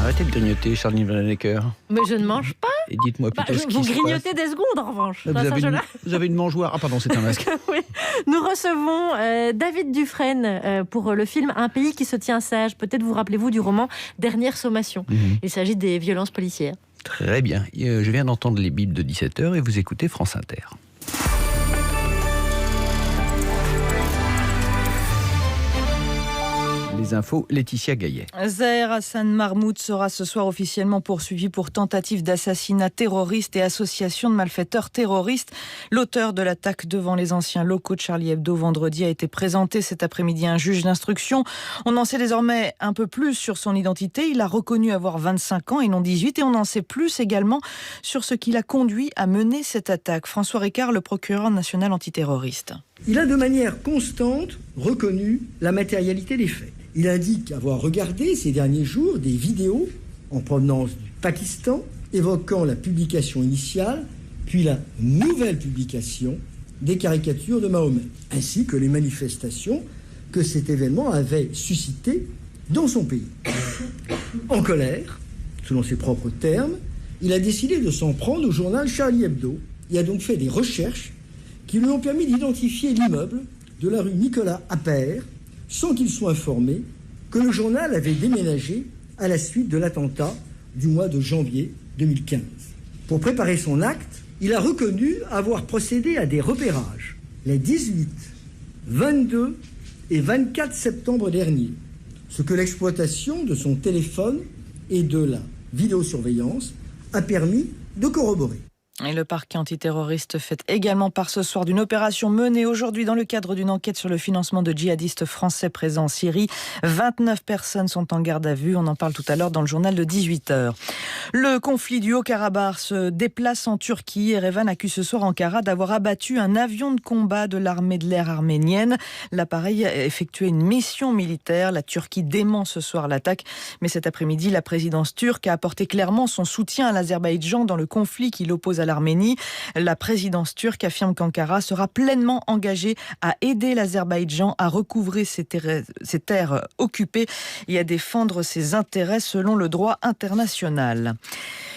Arrêtez de grignoter, Charline Vanhoenacker. Mais je ne mange pas. Et dites-moi plutôt ce qui Vous se grignotez des secondes en revanche. passe. Vous avez une mangeoire. Ah pardon, c'est un masque. Oui. Nous recevons David Dufresne pour le film Un pays qui se tient sage. Peut-être vous rappelez-vous du roman Dernière sommation. Il s'agit des violences policières. Très bien. Je viens d'entendre les bips de 17h et vous écoutez France Inter. Les infos, Laetitia Gaillet. Zaher Hassan Mahmoud sera ce soir officiellement poursuivi pour tentative d'assassinat terroriste et association de malfaiteurs terroristes. L'auteur de l'attaque devant les anciens locaux de Charlie Hebdo vendredi a été présenté cet après-midi à un juge d'instruction. On en sait désormais un peu plus sur son identité. Il a reconnu avoir 25 ans et non 18 et on en sait plus également sur ce qui l'a conduit à mener cette attaque. François Ricard, le procureur national antiterroriste. Il a de manière constante reconnu la matérialité des faits. Il indique avoir regardé ces derniers jours des vidéos en provenance du Pakistan évoquant la publication initiale, puis la nouvelle publication des caricatures de Mahomet, ainsi que les manifestations que cet événement avait suscitées dans son pays. En colère, selon ses propres termes, il a décidé de s'en prendre au journal Charlie Hebdo et a donc fait des recherches qui lui ont permis d'identifier l'immeuble de la rue Nicolas Appert sans qu'il soit informé que le journal avait déménagé à la suite de l'attentat du mois de janvier 2015. Pour préparer son acte, il a reconnu avoir procédé à des repérages les 18, 22 et 24 septembre dernier, ce que l'exploitation de son téléphone et de la vidéosurveillance a permis de corroborer. Et le parquet antiterroriste fait également part ce soir d'une opération menée aujourd'hui dans le cadre d'une enquête sur le financement de djihadistes français présents en Syrie. 29 personnes sont en garde à vue. On en parle tout à l'heure dans le journal de 18h. Le conflit du Haut-Karabakh se déplace en Turquie. Erevan accuse ce soir Ankara d'avoir abattu un avion de combat de l'armée de l'air arménienne. L'appareil a effectué une mission militaire. La Turquie dément ce soir l'attaque. Mais cet après-midi, la présidence turque a apporté clairement son soutien à l'Azerbaïdjan dans le conflit qui l'oppose à l'Arménie. La présidence turque affirme qu'Ankara sera pleinement engagée à aider l'Azerbaïdjan à recouvrer ses terres occupées et à défendre ses intérêts selon le droit international.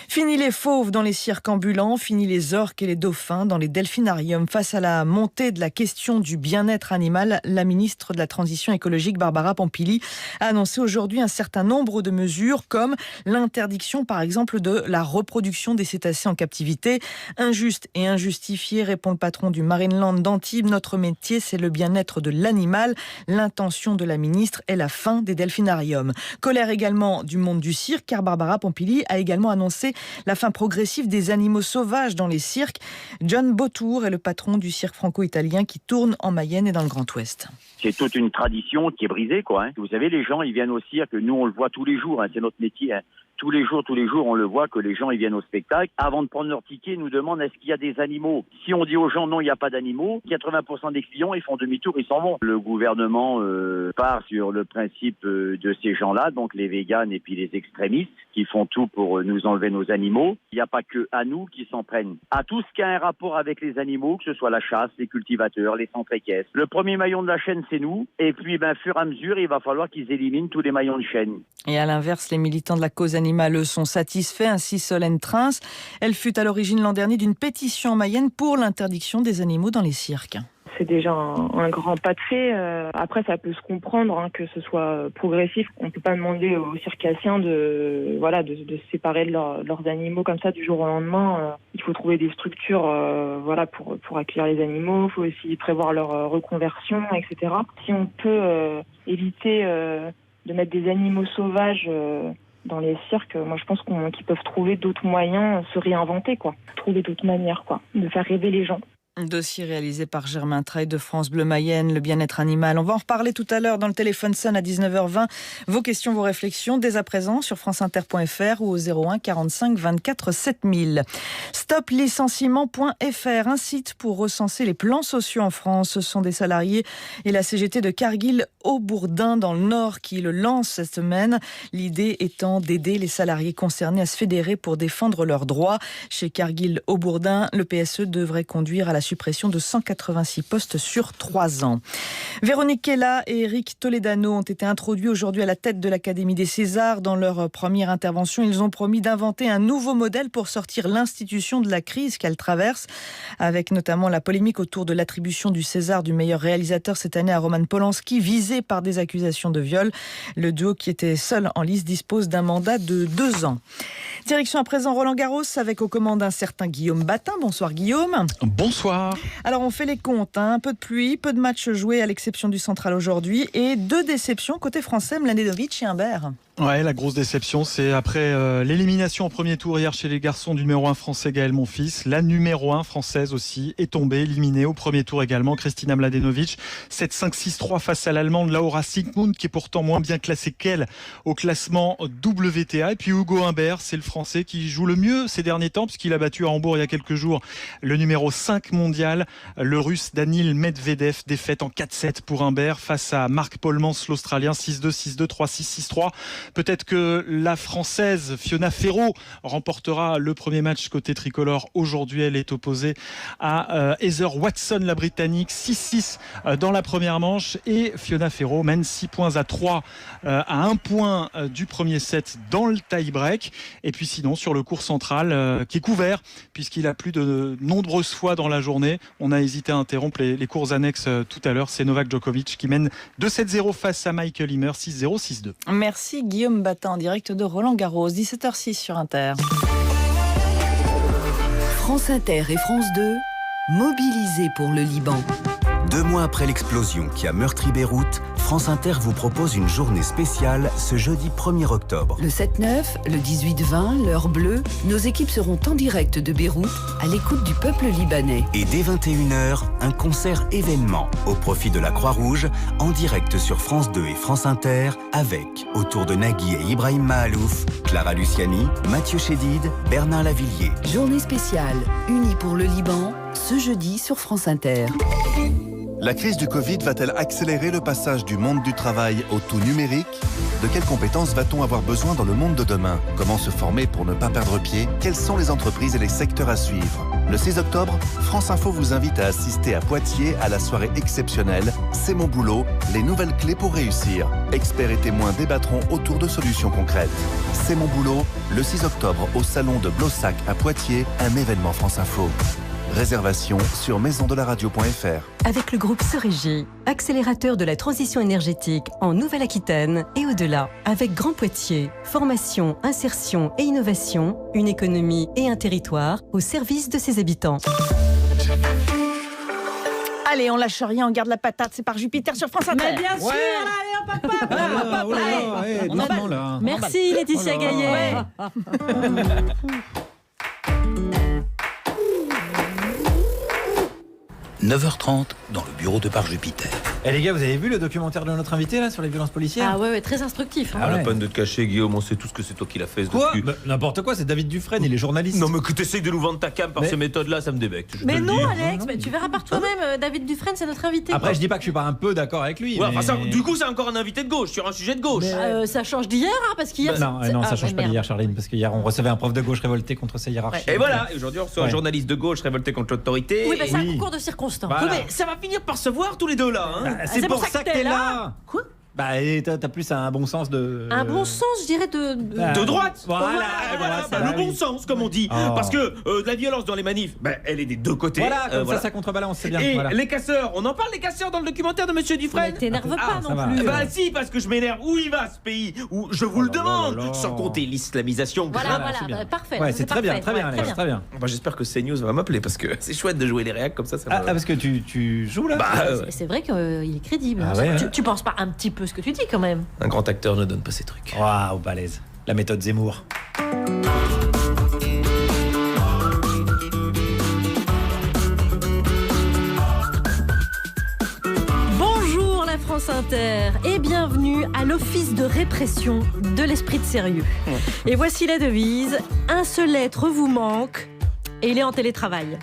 Fini les fauves dans les cirques ambulants, fini les orques et les dauphins dans les delphinariums. Face à la montée de la question du bien-être animal, la ministre de la Transition écologique, Barbara Pompili, a annoncé aujourd'hui un certain nombre de mesures, comme l'interdiction, par exemple, de la reproduction des cétacés en captivité. Injuste et injustifié, répond le patron du Marineland d'Antibes. Notre métier, c'est le bien-être de l'animal. L'intention de la ministre est la fin des delphinariums. Colère également du monde du cirque, car Barbara Pompili a également annoncé la fin progressive des animaux sauvages dans les cirques. John Beautour est le patron du cirque franco-italien qui tourne en Mayenne et dans le Grand Ouest. C'est toute une tradition qui est brisée, quoi. Vous savez, les gens, ils viennent au cirque. Nous, on le voit tous les jours. C'est notre métier. Tous les jours, on le voit que les gens, ils viennent au spectacle. Avant de prendre leur ticket, ils nous demandent est-ce qu'il y a des animaux. Si on dit aux gens non, il n'y a pas d'animaux, 80% des clients, ils font demi-tour, ils s'en vont. Le gouvernement part sur le principe de ces gens-là, donc les véganes et puis les extrémistes, qui font tout pour nous enlever nos animaux. Il n'y a pas que à nous qui s'en prennent. À tout ce qui a un rapport avec les animaux, que ce soit la chasse, les cultivateurs, les centres équestres. Le premier maillon de la chaîne, c'est nous. Et puis, fur et à mesure, il va falloir qu'ils éliminent tous les maillons de chaîne. Et à l'inverse, les militants de la cause animale sont satisfaits. Ainsi, Solène Trins, elle fut à l'origine l'an dernier d'une pétition en Mayenne pour l'interdiction des animaux dans les cirques. C'est déjà un grand pas de fait. Après, ça peut se comprendre que ce soit progressif. On ne peut pas demander aux circassiens de se séparer de leurs animaux comme ça du jour au lendemain. Il faut trouver des structures pour accueillir les animaux. Il faut aussi prévoir leur reconversion, etc. Si on peut éviter de mettre des animaux sauvages dans les cirques, moi je pense qu'ils peuvent trouver d'autres moyens, se réinventer, trouver d'autres manières de faire rêver les gens. Dossier réalisé par Germain Treille de France Bleu Mayenne, le bien-être animal. On va en reparler tout à l'heure dans le téléphone sonne à 19h20. Vos questions, vos réflexions, dès à présent sur franceinter.fr ou au 01 45 24 7000. Stoplicenciement.fr, un site pour recenser les plans sociaux en France. Ce sont des salariés et la CGT de Cargill-Aubourdin dans le Nord qui le lance cette semaine. L'idée étant d'aider les salariés concernés à se fédérer pour défendre leurs droits. Chez Cargill-Aubourdin, le PSE devrait conduire à la suppression de 186 postes sur 3 ans. Véronique Kella et Eric Toledano ont été introduits aujourd'hui à la tête de l'Académie des Césars. Dans leur première intervention, ils ont promis d'inventer un nouveau modèle pour sortir l'institution de la crise qu'elle traverse, avec notamment la polémique autour de l'attribution du César du meilleur réalisateur cette année à Roman Polanski, visé par des accusations de viol. Le duo qui était seul en lice dispose d'un mandat de 2 ans. Direction à présent Roland-Garros avec aux commandes un certain Guillaume Batin. Bonsoir Guillaume. Bonsoir. Alors on fait les comptes, un peu de pluie, peu de matchs joués à l'exception du Central aujourd'hui et 2 déceptions côté français, Mladenovic et Humbert. Ouais, la grosse déception, c'est après l'élimination au premier tour hier chez les garçons du numéro 1 français Gaël Monfils. La numéro 1 française aussi est tombée, éliminée au premier tour également, Kristina Mladenovic. 7-5-6-3 face à l'Allemande Laura Sigmund, qui est pourtant moins bien classée qu'elle au classement WTA. Et puis Hugo Humbert, c'est le français qui joue le mieux ces derniers temps, puisqu'il a battu à Hambourg il y a quelques jours le numéro 5 mondial, le russe Daniil Medvedev. Défaite en 4-7 pour Humbert face à Marc Polmans, l'Australien, 6-2, 6-2, 3-6, 6-3. Peut-être que la Française Fiona Ferro remportera le premier match côté tricolore. Aujourd'hui, elle est opposée à Heather Watson, la Britannique, 6-6 dans la première manche. Et Fiona Ferro mène 6-3 à 1 point du premier set dans le tie-break. Et puis sinon, sur le court central, qui est couvert, puisqu'il a plu de nombreuses fois dans la journée. On a hésité à interrompre les cours annexes tout à l'heure. C'est Novak Djokovic qui mène 2-7-0 face à Michael Himmer, 6-0, 6-2. Merci Guillaume Batin en direct de Roland-Garros, 17h06 sur Inter. France Inter et France 2, mobilisés pour le Liban. 2 mois après l'explosion qui a meurtri Beyrouth, France Inter vous propose une journée spéciale ce jeudi 1er octobre. Le 7-9, le 18-20, l'heure bleue, nos équipes seront en direct de Beyrouth, à l'écoute du peuple libanais. Et dès 21h, un concert événement au profit de la Croix-Rouge, en direct sur France 2 et France Inter, avec, autour de Nagui et Ibrahim Mahalouf, Clara Luciani, Mathieu Chédid, Bernard Lavillier. Journée spéciale, unie pour le Liban, ce jeudi sur France Inter. La crise du Covid va-t-elle accélérer le passage du monde du travail au tout numérique ? De quelles compétences va-t-on avoir besoin dans le monde de demain ? Comment se former pour ne pas perdre pied ? Quelles sont les entreprises et les secteurs à suivre ? Le 6 octobre, France Info vous invite à assister à Poitiers à la soirée exceptionnelle « C'est mon boulot, les nouvelles clés pour réussir ». Experts et témoins débattront autour de solutions concrètes. C'est mon boulot, le 6 octobre au salon de Blossac à Poitiers, un événement France Info. Réservation sur maisondelaradio.fr. Avec le groupe Cerégie, accélérateur de la transition énergétique en Nouvelle-Aquitaine et au-delà. Avec Grand Poitiers, formation, insertion et innovation, une économie et un territoire au service de ses habitants. Allez, on lâche rien, on garde la patate, c'est par Jupiter sur France Inter. Mais bien sûr, allez, hop, hop, hop. Merci Laetitia Gaillet. 9h30 dans le bureau de Par Jupiter. Eh les gars, vous avez vu le documentaire de notre invité là sur les violences policières ? Ah ouais, très instructif. Hein. Ah, la peine de te cacher, Guillaume, on sait tous que c'est toi qui l'as fait. Quoi ? N'importe quoi, c'est David Dufresne, il est journaliste. Non mais que t'essayes de nous vendre ta cam par ces méthodes-là, ça me débecte. Mais non, Alex, mais tu verras par toi-même, David Dufresne, c'est notre invité. Après, je dis pas que je suis pas un peu d'accord avec lui. Ouais, mais... enfin, du coup, c'est encore un invité de gauche sur un sujet de gauche. Ça change d'hier, hein, parce qu'hier. Non, ça change pas d'hier, Charline, parce qu'hier on recevait un prof de gauche révolté contre sa hiérarchie. Et voilà, aujourd'hui on reçoit un journaliste de gauche révolté contre l'autorité. Oui, mais c'est un concours de circonstances. Oui, mais ça va finir par se voir tous les deux là. Hein. C'est pour ça que t'es là. Quoi ? Bah, t'as plus un bon sens de... Un bon sens, je dirais, de droite. Voilà, le bon sens, comme on dit. Parce que la violence dans les manifs, elle est des deux côtés. Voilà, comme ça contrebalance, c'est bien. Et les casseurs, on en parle des casseurs dans le documentaire de Monsieur Dufresne. Mais t'énerve pas non plus. Bah si, parce que je m'énerve. Où il va ce pays ? Où je vous le demande. Sans compter l'islamisation. Voilà, parfait. Ouais, c'est très bien, Alex, très bien. J'espère que CNews va m'appeler parce que c'est chouette de jouer les réacs comme ça. Parce que tu joues là ? C'est vrai qu'il est crédible. Tu penses pas un petit peu ce que tu dis quand même. Un grand acteur ne donne pas ses trucs. Waouh, balèze. La méthode Zemmour. Bonjour la France Inter et bienvenue à l'Office de répression de l'esprit de sérieux. Et voici la devise, un seul être vous manque, et il est en télétravail.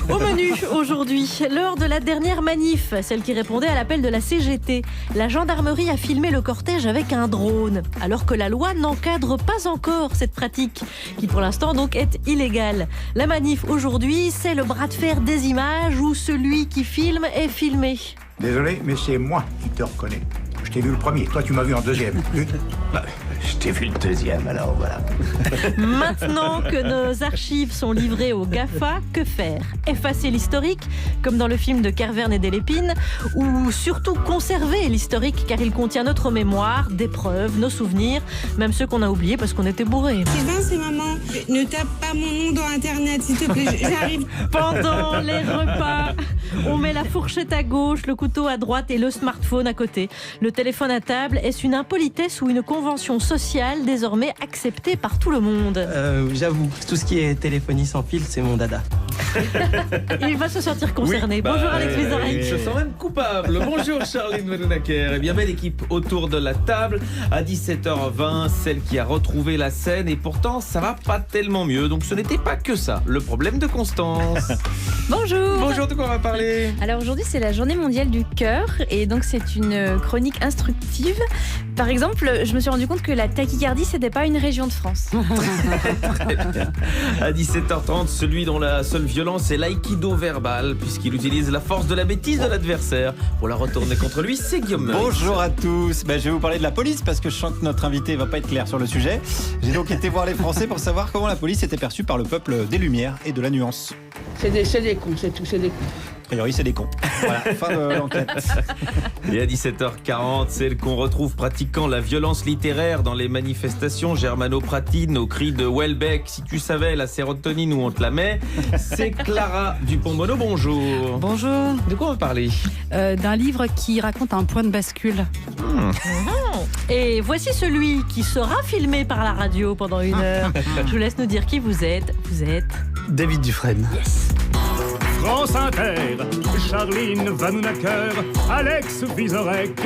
Au menu aujourd'hui, lors de la dernière manif, celle qui répondait à l'appel de la CGT, la gendarmerie a filmé le cortège avec un drone, alors que la loi n'encadre pas encore cette pratique, qui pour l'instant donc est illégale. La manif aujourd'hui, c'est le bras de fer des images où celui qui filme est filmé. Désolé, mais c'est moi qui te reconnais. Je t'ai vu le premier, toi tu m'as vu en deuxième. Je t'ai vu le deuxième, alors voilà. Maintenant que nos archives sont livrées aux GAFA, que faire? Effacer l'historique, comme dans le film de Kervern et Delépine, ou surtout conserver l'historique, car il contient notre mémoire, des preuves, nos souvenirs, même ceux qu'on a oubliés parce qu'on était bourrés. Sylvain, c'est maman. Ne tape pas mon nom dans Internet, s'il te plaît, j'arrive. Pendant les repas, on met la fourchette à gauche, le couteau à droite et le smartphone à côté. Le téléphone à table, est-ce une impolitesse ou une convention sociale désormais acceptée par tout le monde? J'avoue, tout ce qui est téléphonie sans fil, c'est mon dada. Il va se sentir concerné. Oui, bonjour Alex Vizorek. Je sens même coupable. Bonjour Charline Vanhoenacker. Eh bien, belle équipe autour de la table. À 17h20, celle qui a retrouvé la scène. Et pourtant, ça va pas tellement mieux. Donc ce n'était pas que ça. Le problème de Constance. Bonjour. Bonjour, de quoi on va parler? Alors aujourd'hui, c'est la journée mondiale du cœur. Et donc c'est une chronique instructive. Par exemple, je me suis rendu compte que la tachycardie, c'était pas une région de France. Très bien. À 17h30, celui dont la seule violence est l'aïkido verbal, puisqu'il utilise la force de la bêtise de l'adversaire pour la retourner contre lui, c'est Guillaume Meurice. Bonjour à tous. Je vais vous parler de la police parce que je sens que notre invité va pas être clair sur le sujet. J'ai donc été voir les Français pour savoir comment la police était perçue par le peuple des Lumières et de la nuance. C'est des cons, c'est tout, c'est des cons. A priori, c'est des cons. Voilà, fin de l'enquête. Et à 17h40, celle qu'on retrouve pratiquant la violence littéraire dans les manifestations germano-pratines au cri de Welbeck, si tu savais la sérotonine où on te la met, c'est Clara Dupont-Mono. Bonjour. Bonjour. De quoi on va parler? D'un livre qui raconte un point de bascule. Et voici celui qui sera filmé par la radio pendant 1 heure. Je vous laisse nous dire qui vous êtes. Vous êtes David Dufresne. Yes. France Inter, Charline Vanhoenacker, Alex Vizorek,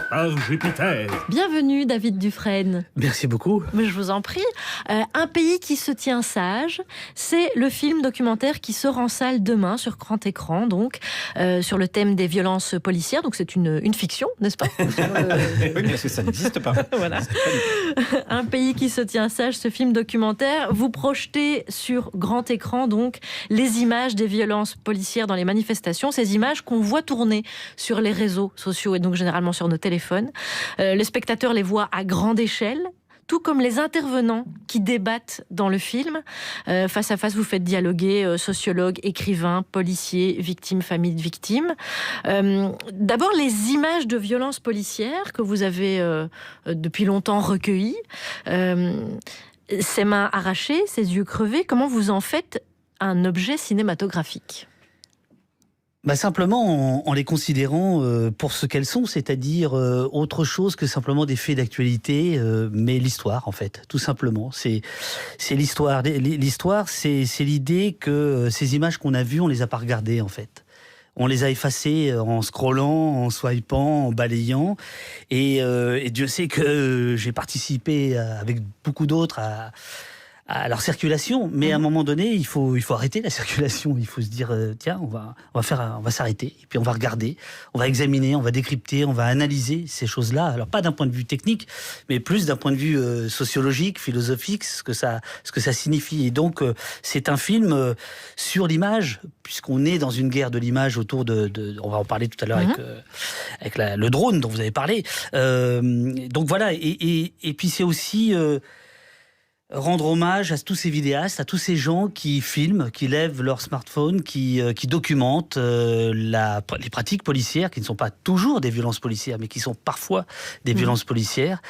par Jupiter. Bienvenue David Dufresne. Merci beaucoup. Mais je vous en prie. Un pays qui se tient sage, c'est le film documentaire qui sort en salle demain sur grand écran, donc sur le thème des violences policières. Donc c'est une fiction, n'est-ce pas? Oui, parce que ça n'existe pas. Voilà. Un pays qui se tient sage, ce film documentaire. Vous projetez sur grand écran donc les images des violences policières dans les manifestations, ces images qu'on voit tourner sur les réseaux sociaux et donc généralement sur nos téléphones. Les spectateurs les voient à grande échelle, tout comme les intervenants qui débattent dans le film. Face à face, vous faites dialoguer sociologues, écrivains, policiers, victimes, familles de victimes. D'abord, les images de violences policières que vous avez depuis longtemps recueillies. Ses mains arrachées, ses yeux crevés, comment vous en faites un objet cinématographique ? Simplement en les considérant pour ce qu'elles sont, c'est-à-dire autre chose que simplement des faits d'actualité, mais l'histoire en fait, tout simplement. C'est l'histoire. L'histoire, c'est l'idée que ces images qu'on a vues, on les a pas regardées en fait. On les a effacées en scrollant, en swipant, en balayant. Et Dieu sait que j'ai participé avec beaucoup d'autres à leur circulation, mais à un moment donné, il faut arrêter la circulation. Il faut se dire, tiens, on va s'arrêter, et puis on va regarder, on va examiner, on va décrypter, on va analyser ces choses-là. Alors pas d'un point de vue technique, mais plus d'un point de vue sociologique, philosophique, ce que ça signifie. Et donc, c'est un film sur l'image, puisqu'on est dans une guerre de l'image autour on va en parler tout à l'heure avec le drone dont vous avez parlé. Donc voilà, et puis c'est aussi rendre hommage à tous ces vidéastes, à tous ces gens qui filment, qui lèvent leur smartphone, qui documentent les pratiques policières, qui ne sont pas toujours des violences policières, mais qui sont parfois des violences policières.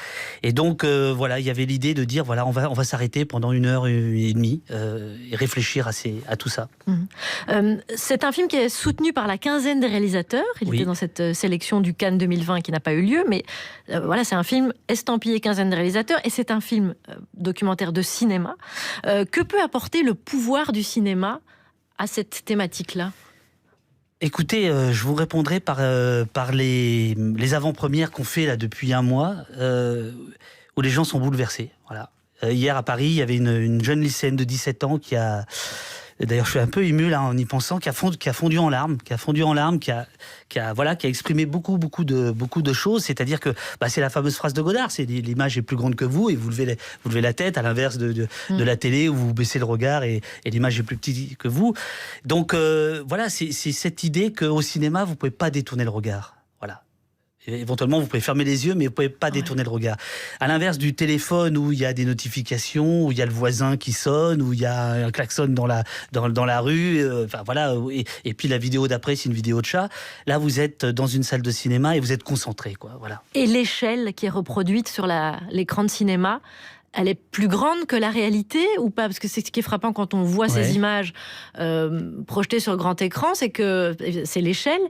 Et donc, voilà, il y avait l'idée de dire, voilà, on va s'arrêter pendant 1 heure et demie et réfléchir à tout ça. C'est un film qui est soutenu par la quinzaine des réalisateurs. Il était dans cette sélection du Cannes 2020 qui n'a pas eu lieu, mais voilà, c'est un film estampillé quinzaine des réalisateurs, et c'est un film documentaire de cinéma. Que peut apporter le pouvoir du cinéma à cette thématique-là ? Écoutez, je vous répondrai par les avant-premières qu'on fait là depuis 1 mois, où les gens sont bouleversés. Voilà. Hier à Paris, il y avait une jeune lycéenne de 17 ans qui a... D'ailleurs, je suis un peu ému là en y pensant, qui a fondu en larmes, qui a exprimé beaucoup de choses. C'est-à-dire que c'est la fameuse phrase de Godard, c'est l'image est plus grande que vous et vous levez la tête, à l'inverse de la télé où vous baissez le regard et l'image est plus petite que vous. Donc c'est cette idée qu'au cinéma vous pouvez pas détourner le regard. Voilà. Éventuellement, vous pouvez fermer les yeux, mais vous pouvez pas détourner le regard. À l'inverse du téléphone où il y a des notifications, où il y a le voisin qui sonne, où il y a un klaxon dans la rue, et puis la vidéo d'après, c'est une vidéo de chat. Là, vous êtes dans une salle de cinéma et vous êtes concentré, quoi. Voilà. Et l'échelle qui est reproduite sur l'écran de cinéma, elle est plus grande que la réalité ou pas? Parce que c'est ce qui est frappant quand on voit ces images projetées sur grand écran, c'est que c'est l'échelle.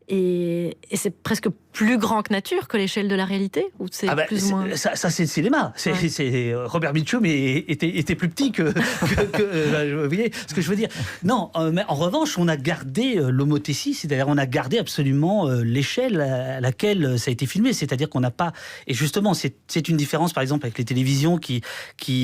Et c'est presque plus grand que nature, que l'échelle de la réalité, ou c'est plus ou moins... Ça c'est le cinéma. C'est Robert Mitchum était plus petit que vous voyez ce que je veux dire. Non, mais en revanche, on a gardé l'homothétie, c'est-à-dire on a gardé absolument l'échelle à laquelle ça a été filmé. C'est-à-dire qu'on n'a pas... Et justement, c'est une différence, par exemple, avec les télévisions qui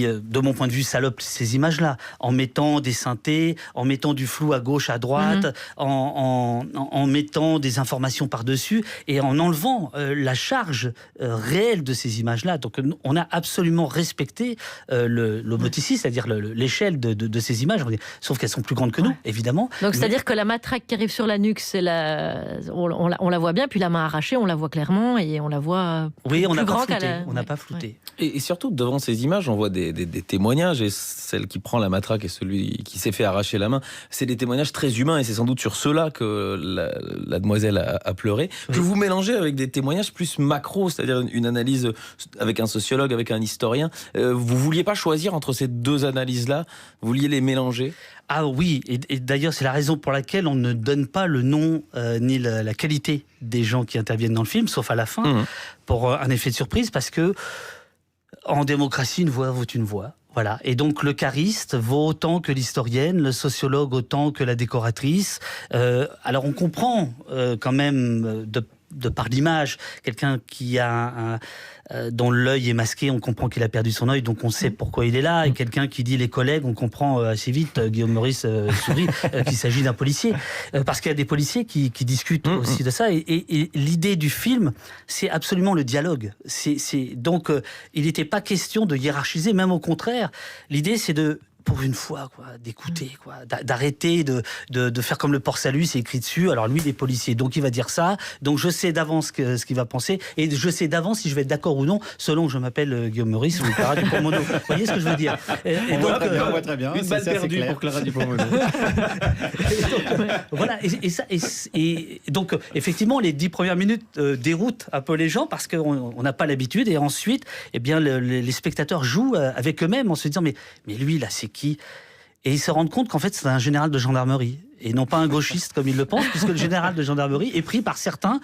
de mon point de vue, salopent ces images-là, en mettant des synthés, en mettant du flou à gauche, à droite, en mettant des informations par-dessus et en enlevant la charge réelle de ces images-là. Donc on a absolument respecté l'homotétie, c'est-à-dire l'échelle de ces images, sauf qu'elles sont plus grandes que nous, évidemment. Donc c'est-à-dire que la matraque qui arrive sur la nuque, on la voit bien, puis la main arrachée, on la voit clairement et on la voit plus on n'a grand pas flouté. Et surtout, devant ces images, on voit des témoignages, et celle qui prend la matraque et celui qui s'est fait arracher la main, c'est des témoignages très humains, et c'est sans doute sur ceux-là que la demoiselle a pleuré, que vous mélangez avec des témoignages plus macro, c'est-à-dire une analyse avec un sociologue, avec un historien. Vous vouliez pas choisir entre ces deux analyses-là? Vous vouliez les mélanger? Ah oui, et d'ailleurs c'est la raison pour laquelle on ne donne pas le nom ni la qualité des gens qui interviennent dans le film, sauf à la fin, pour un effet de surprise, parce que en démocratie, une voix vaut une voix. Voilà. Et donc le cariste vaut autant que l'historienne, le sociologue autant que la décoratrice. Alors on comprend quand même de par l'image, quelqu'un qui a dont l'œil est masqué, on comprend qu'il a perdu son œil, donc on sait pourquoi il est là. Et quelqu'un qui dit les collègues, on comprend assez vite, Guillaume Meurice sourit, qu'il s'agit d'un policier. Parce qu'il y a des policiers qui discutent aussi de ça. Et l'idée du film, c'est absolument le dialogue. Donc, il n'était pas question de hiérarchiser, même au contraire. L'idée, c'est pour une fois, d'écouter, d'arrêter de faire comme le Port-Salut, c'est écrit dessus. Alors lui, il est policier, donc il va dire ça. Donc je sais d'avance ce qu'il va penser, et je sais d'avance si je vais être d'accord ou non, selon que je m'appelle Guillaume Meurice ou Clara Dupont-Mono. Vous voyez ce que je veux dire? On voit très bien. Une balle perdue pour Clara Dupont-Mono. Voilà. Et donc effectivement, les 10 premières minutes déroutent un peu les gens parce qu'on n'a pas l'habitude. Et ensuite, eh bien, les spectateurs jouent avec eux-mêmes en se disant mais lui là, c'est qui? Et ils se rendent compte qu'en fait c'est un général de gendarmerie et non pas un gauchiste comme ils le pensent, puisque le général de gendarmerie est pris par certains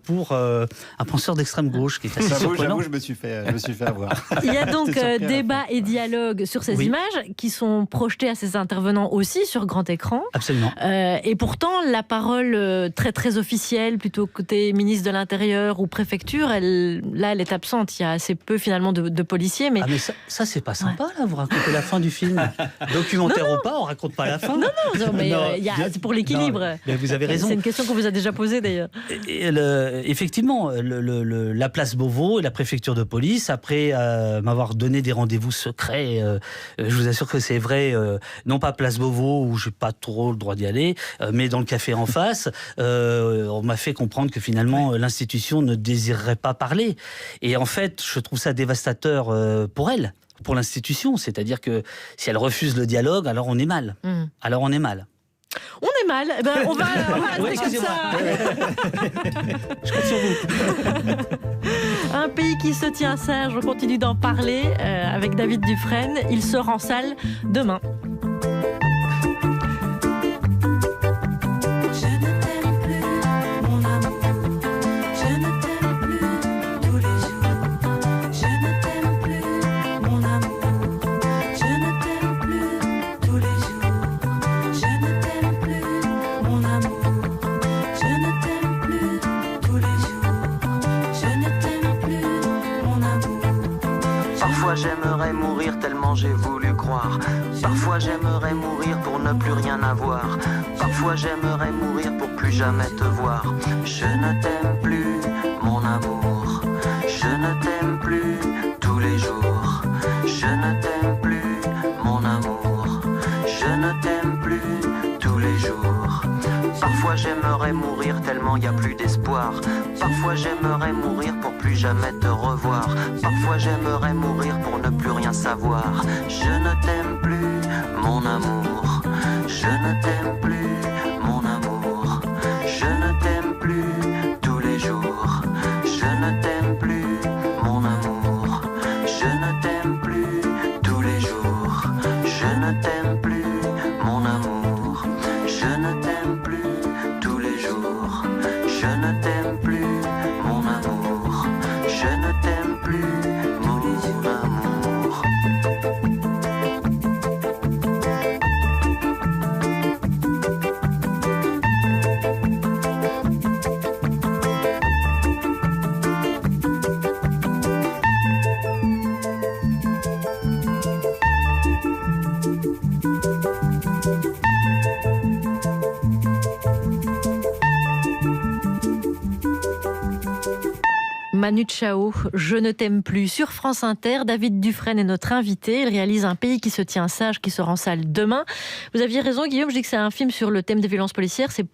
pour un penseur d'extrême gauche qui est assez surprenant. J'avoue, je me suis fait avoir. Il y a donc débat et dialogue sur ces images qui sont projetées à ces intervenants aussi sur grand écran. Absolument. Et pourtant, la parole très très officielle, plutôt côté ministre de l'Intérieur ou préfecture, elle est absente. Il y a assez peu finalement de policiers. Mais, ça c'est pas sympa là, vous racontez la fin du film. Documentaire ou pas, on raconte pas la fin. Non, mais c'est pour l'équilibre. Vous avez raison. C'est une question qu'on vous a déjà posée d'ailleurs. Effectivement, la place Beauvau et la préfecture de police, après m'avoir donné des rendez-vous secrets, je vous assure que c'est vrai, non pas place Beauvau où j'ai pas trop le droit d'y aller, mais dans le café en face, on m'a fait comprendre que finalement l'institution ne désirerait pas parler. Et en fait, je trouve ça dévastateur pour elle, pour l'institution. C'est-à-dire que si elle refuse le dialogue, alors on est mal. Alors on est mal. On est mal. On va rester comme ça. Je compte sur vous. Un pays qui se tient sage, on continue d'en parler avec David Dufresne. Il sort en salle demain. J'aime j'aimerais mourir tellement j'ai voulu croire. Parfois j'aimerais mourir pour ne plus rien avoir. Parfois j'aimerais mourir pour plus jamais te voir. Je ne t'aime plus, mon amour. Je ne t'aime plus tous les jours. Je ne t'aime plus, mon amour. Je ne t'aime plus tous les jours. Parfois j'aimerais mourir tellement y a plus d'espoir. Parfois j'aimerais mourir pour plus jamais te revoir. Parfois j'aimerais mourir pour ne plus rien savoir. Je ne t'aime plus, mon amour. Je ne t'aime plus, mon amour. Je ne t'aime plus tous les jours. Je ne t'aime plus, mon amour. Je ne t'aime plus tous les jours. Je ne t'aime plus, mon amour. Je ne t'aime plus tous les jours. Je ne t'aime plus, mon amour. Je ne t'aime plus, mon amour. Manu Chao, Je ne t'aime plus. Sur France Inter, David Dufresne est notre invité. Il réalise Un pays qui se tient sage, qui sera en salle demain. Vous aviez raison, Guillaume, je dis que c'est un film sur le thème des violences policières. C'est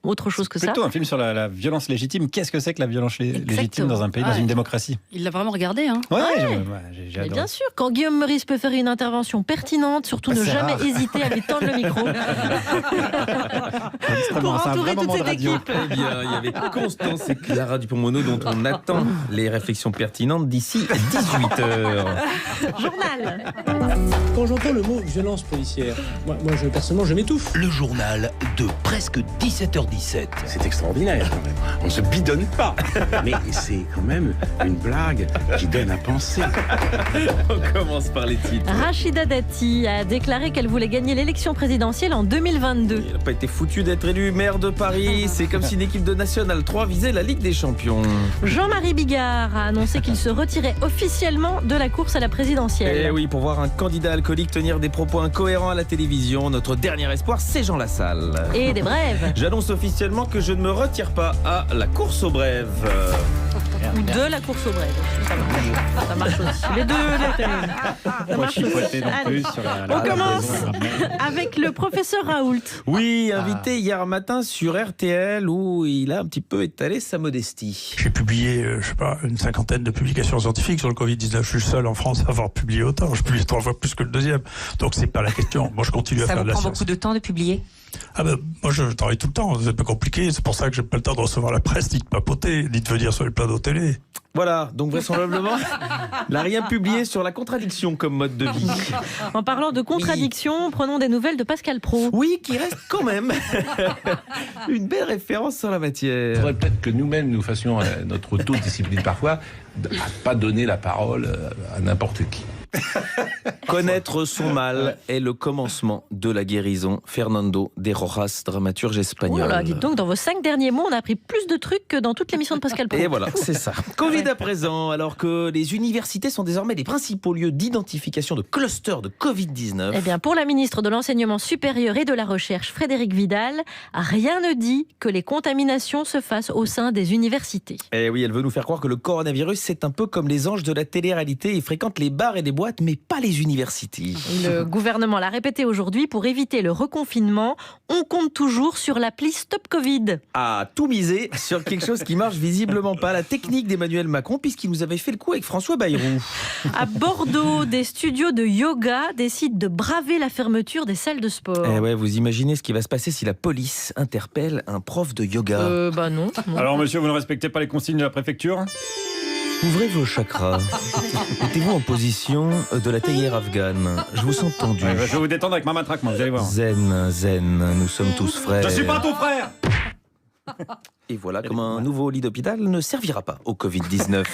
autre chose que ça. Plutôt un film sur la violence légitime. Qu'est-ce que c'est que la violence légitime dans un pays, dans une démocratie? Il l'a vraiment regardé, hein. J'ai adoré. Bien sûr, quand Guillaume Meurice peut faire une intervention pertinente, surtout ne jamais hésiter à lui tendre le micro. Pour entourer toute cette équipe. Eh bien, il y avait Constance et Clara Dupont-Moreau dont on attend les réflexions pertinentes d'ici 18h. Journal. Quand j'entends le mot violence policière, moi personnellement, je m'étouffe. Le journal de presque 17h17. C'est extraordinaire quand même. On se bidonne pas. Mais c'est quand même une blague qui donne à penser. On commence par les titres. Rachida Dati a déclaré qu'elle voulait gagner l'élection présidentielle en 2022. Il n'a pas été foutu d'être élu maire de Paris. C'est comme si une équipe de National 3 visait la Ligue des Champions. Jean-Marie Bigard a annoncé qu'il se retirait officiellement de la course à la présidentielle. Et oui, pour voir un candidat alcoolique tenir des propos incohérents à la télévision, notre dernier espoir, c'est Jean Lassalle. Et des brèves. J'annonce officiellement que je ne me retire pas à la course aux brèves. Ou de la course aux brèves. Ça marche aussi. Les deux, ça marche aussi. Allez, on commence avec le professeur Raoult. Oui, invité hier matin sur RTL où il a un petit peu étalé sa modestie. J'ai publié, une cinquantaine de publications scientifiques sur le Covid-19. Je suis le seul en France à avoir publié autant. Je publie 3 fois plus que le deuxième. Donc c'est pas la question. Moi je continue à faire de la science. Ça vous prend beaucoup de temps de publier ? Moi je travaille tout le temps, c'est un peu compliqué, c'est pour ça que j'ai pas le temps de recevoir la presse, ni de papoter, ni de venir sur les plateaux télé. Voilà, donc vraisemblablement, il n'a rien publié sur la contradiction comme mode de vie. En parlant de contradiction, prenons des nouvelles de Pascal Praud. Oui, qui reste quand même une belle référence sur la matière. Il faudrait peut-être que nous-mêmes nous fassions notre autodiscipline parfois, à pas donner la parole à n'importe qui. Connaître son mal est le commencement de la guérison. Fernando de Rojas, dramaturge espagnol. Oh là, dites donc, dans vos 5 derniers mots, on a appris plus de trucs que dans toute l'émission de Pascal Praud. Et voilà, c'est ça. Covid à présent, alors que les universités sont désormais les principaux lieux d'identification de clusters de Covid-19. Eh bien, pour la ministre de l'Enseignement supérieur et de la Recherche, Frédérique Vidal, rien ne dit que les contaminations se fassent au sein des universités. Eh oui, elle veut nous faire croire que le coronavirus, c'est un peu comme les anges de la télé-réalité. Ils fréquentent les bars et les boîtes, mais pas les universités. Le gouvernement l'a répété aujourd'hui, pour éviter le reconfinement, on compte toujours sur l'appli Stop Covid. À tout miser sur quelque chose qui marche visiblement pas, la technique d'Emmanuel Macron, puisqu'il nous avait fait le coup avec François Bayrou. À Bordeaux, des studios de yoga décident de braver la fermeture des salles de sport. Eh ouais, vous imaginez ce qui va se passer si la police interpelle un prof de yoga? Non. Alors monsieur, vous ne respectez pas les consignes de la préfecture? Ouvrez vos chakras. Mettez-vous en position de la théière afghane. Je vous sens tendu. Je vais vous détendre avec ma matraque, moi, vous allez voir. Zen, nous sommes tous frères. Je suis pas ton frère! Et voilà comment un nouveau lit d'hôpital ne servira pas au Covid-19.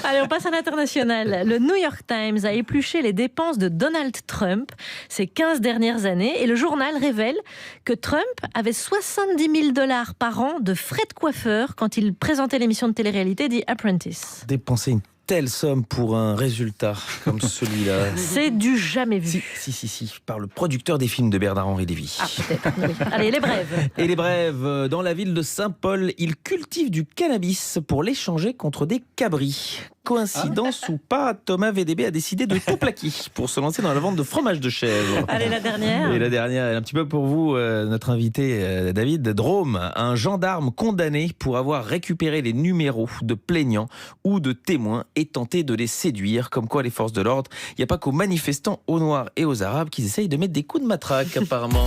Allez, on passe à l'international. Le New York Times a épluché les dépenses de Donald Trump ces 15 dernières années et le journal révèle que Trump avait 70 000 $ par an de frais de coiffeur quand il présentait l'émission de télé-réalité The Apprentice. Dépenser une telle somme pour un résultat comme celui-là? C'est du jamais vu. Si, par le producteur des films de Bernard-Henri Lévy. Ah, peut-être, oui. Allez, les brèves. Et les brèves, dans la ville de Saint-Paul, ils cultivent du cannabis pour l'échanger contre des cabris. Coïncidence ou pas, Thomas VDB a décidé de tout plaquer pour se lancer dans la vente de fromage de chèvre. Allez, la dernière. Et la dernière, un petit peu pour vous, notre invité David Drôme, un gendarme condamné pour avoir récupéré les numéros de plaignants ou de témoins et tenté de les séduire. Comme quoi, les forces de l'ordre, il n'y a pas qu'aux manifestants, aux Noirs et aux Arabes qu'ils essayent de mettre des coups de matraque, apparemment.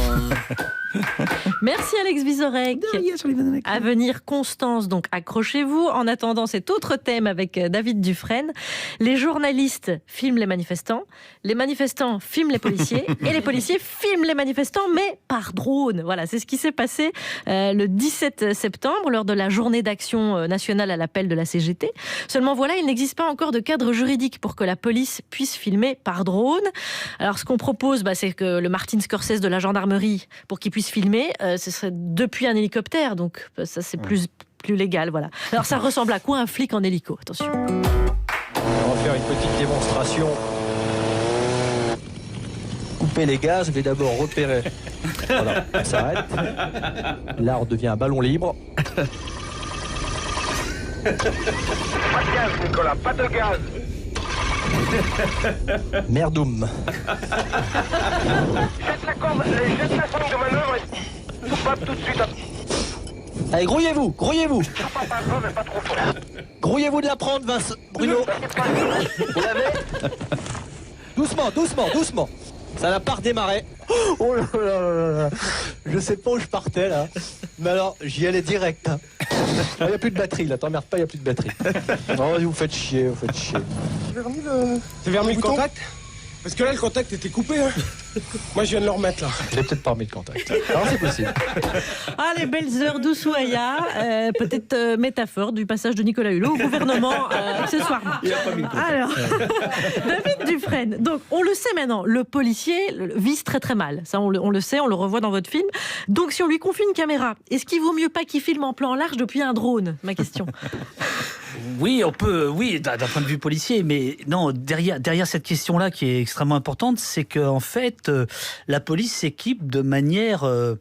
Merci Alex Vizorek. À venir, Constance, donc accrochez-vous. En attendant cet autre thème avec David Dufresne, les journalistes filment les manifestants filment les policiers et les policiers filment les manifestants, mais par drone. Voilà, c'est ce qui s'est passé le 17 septembre lors de la journée d'action nationale à l'appel de la CGT. Seulement voilà, il n'existe pas encore de cadre juridique pour que la police puisse filmer par drone. Alors ce qu'on propose, c'est que le Martin Scorsese de la gendarmerie, pour qu'il puisse filmer, ce serait depuis un hélicoptère, donc ça c'est plus légal, voilà. Alors ça ressemble à quoi un flic en hélico? Attention. On va faire une petite démonstration. Couper les gaz, je vais d'abord repérer. Voilà, on s'arrête. Là, on devient un ballon libre. Pas de gaz, Nicolas, pas de gaz. Merdoum. Jette la corde, jette la sonde de manœuvre et soupape tout de suite. Allez, grouillez-vous. Pas fort, mais pas trop fort. Grouillez-vous de la prendre, Vince. Bruno. Vous l'avez? Doucement. Ça n'a pas redémarré. Oh là là là. Je sais pas où je partais là. Mais alors, j'y allais direct. Il n'y a plus de batterie là, t'emmerdes pas, il n'y a plus de batterie. Non, vous faites chier. T'as vermis le contact? Parce que là, le contact était coupé. Hein. Moi, je viens de le remettre, là. Je l'ai peut-être pas remis le contact. Alors, c'est possible. Ah, les belles heures d'Ushuaïa. Peut-être métaphore du passage de Nicolas Hulot au gouvernement accessoirement. Il a pas mis le contact. Alors, David Dufresne. Donc, on le sait maintenant, le policier vise très très mal. Ça, on le sait, on le revoit dans votre film. Donc, si on lui confie une caméra, est-ce qu'il vaut mieux pas qu'il filme en plan large depuis un drone? Ma question. Oui, on peut, d'un point de vue policier, mais non, derrière cette question-là qui est extrêmement importante, c'est qu'en fait, la police s'équipe de manière un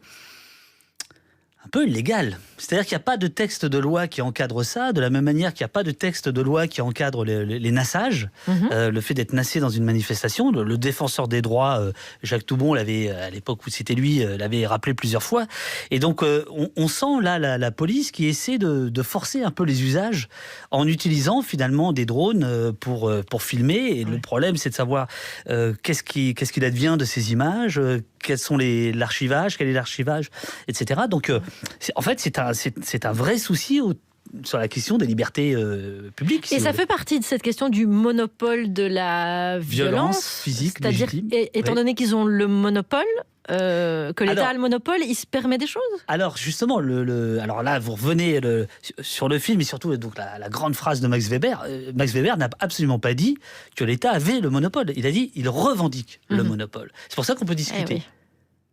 peu illégale. C'est-à-dire qu'il n'y a pas de texte de loi qui encadre ça, de la même manière qu'il n'y a pas de texte de loi qui encadre les nassages, le fait d'être nassé dans une manifestation. Le défenseur des droits, Jacques Toubon, l'avait, à l'époque où c'était lui, l'avait rappelé plusieurs fois. Et donc, on sent là la police qui essaie de forcer un peu les usages en utilisant finalement des drones pour filmer. Et le problème, c'est de savoir qu'est-ce qu'il advient de ces images, quels sont l'archivage, quel est l'archivage, etc. Donc, en fait, c'est un vrai souci sur la question des libertés publiques. Et ça fait partie de cette question du monopole de la violence physique, c'est-à-dire, étant donné qu'ils ont le monopole, que l'État a le monopole, il se permet des choses? Alors justement, alors là, vous revenez sur le film et surtout donc la grande phrase de Max Weber. Max Weber n'a absolument pas dit que l'État avait le monopole. Il a dit il revendique le monopole. C'est pour ça qu'on peut discuter. Oui.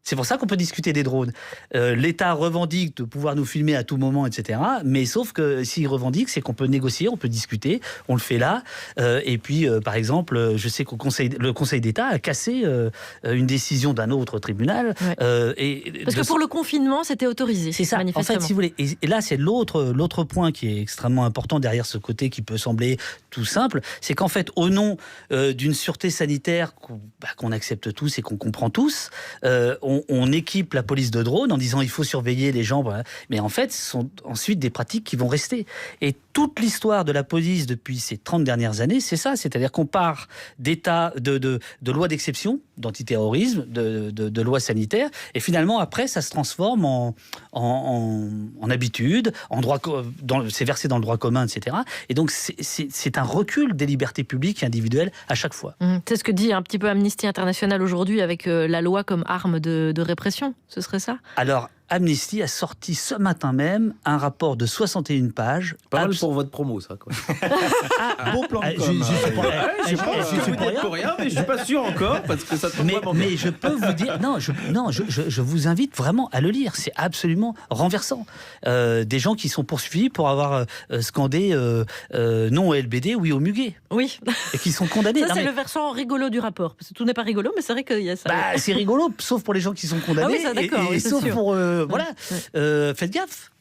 C'est pour ça qu'on peut discuter des drones. L'État revendique de pouvoir nous filmer à tout moment, etc. Mais sauf que s'il revendique, c'est qu'on peut négocier, on peut discuter. On le fait là. Et puis, par exemple, je sais que le Conseil d'État a cassé une décision d'un autre tribunal. Parce que pour le confinement, c'était autorisé. C'est ça. En fait, si vous voulez. Et là, c'est l'autre point qui est extrêmement important derrière ce côté qui peut sembler tout simple. C'est qu'en fait, au nom d'une sûreté sanitaire qu'on accepte tous et qu'on comprend tous, on équipe la police de drones en disant il faut surveiller les gens, mais en fait ce sont ensuite des pratiques qui vont rester. Et toute l'histoire de la police depuis ces 30 dernières années, c'est ça, c'est-à-dire qu'on part d'états de lois d'exception, d'antiterrorisme, de lois sanitaires, et finalement après ça se transforme en habitude, en droit, c'est versé dans le droit commun, etc. Et donc c'est un recul des libertés publiques et individuelles à chaque fois. C'est ce que dit un petit peu Amnesty International aujourd'hui avec la loi comme arme de répression, ce serait ça? Alors Amnesty a sorti ce matin même un rapport de 61 pages. Pas mal pour votre promo, ça, quoi. Beau plan de com. Pour rien, mais je suis pas sûr encore, parce que ça tombe vraiment bien. Mais je peux vous dire, je vous invite vraiment à le lire. C'est absolument renversant. Des gens qui sont poursuivis pour avoir scandé non au LBD, oui au muguet. Oui. Et qui sont condamnés. Ça, c'est le versant rigolo du rapport. Parce que tout n'est pas rigolo, mais c'est vrai qu'il y a ça. Bah, c'est rigolo, sauf pour les gens qui sont condamnés. Ah oui, ça, d'accord, et oui, c'est sauf sûr. pour. Voilà. Faites gaffe.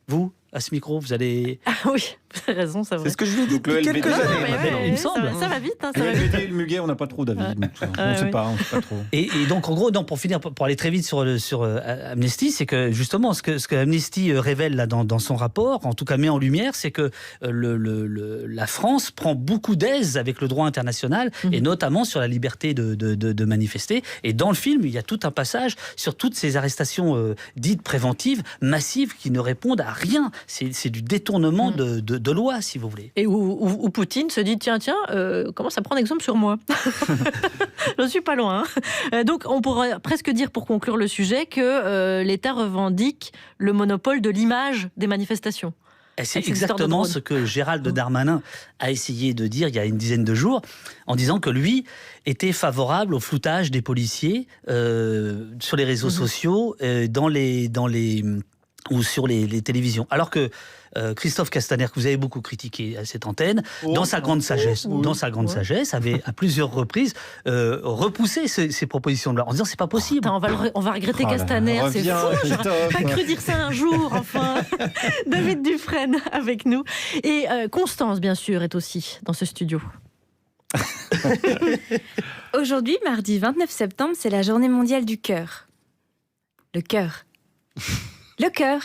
Vous, à ce micro, vous allez. Ah oui, vous avez raison, c'est vrai. C'est ce que je vous dis depuis quelques Non, années. mais ouais, il me semble. Ça va vite. Ça Le va vite. LBD et le muguet, on n'a pas trop d'avis. On ne sait pas trop. Et donc, en gros, pour finir, pour aller très vite sur Amnesty, c'est que justement, ce que Amnesty révèle là dans son rapport, en tout cas met en lumière, c'est que la France prend beaucoup d'aise avec le droit international, et notamment sur la liberté de manifester. Et dans le film, il y a tout un passage sur toutes ces arrestations dites préventives, massives, qui ne répondent à rien. C'est du détournement de loi, si vous voulez. Et où Poutine se dit tiens, commence à prendre exemple sur moi. Je ne suis pas loin. Donc on pourrait presque dire, pour conclure le sujet, que l'État revendique le monopole de l'image des manifestations. Et c'est exactement ce que Gérald Darmanin a essayé de dire il y a une dizaine de jours, en disant que lui était favorable au floutage des policiers sur les réseaux sociaux, ou sur les télévisions. Alors que Christophe Castaner, que vous avez beaucoup critiqué à cette antenne, dans sa grande sagesse, avait à plusieurs reprises repoussé ces propositions de loi en disant c'est pas possible. Attends, on va regretter Castaner, c'est fou. J'aurais pas cru dire ça un jour. Enfin, David Dufresne avec nous et Constance, bien sûr, est aussi dans ce studio. Aujourd'hui, mardi 29 septembre, c'est la journée mondiale du cœur. Le cœur. Le cœur.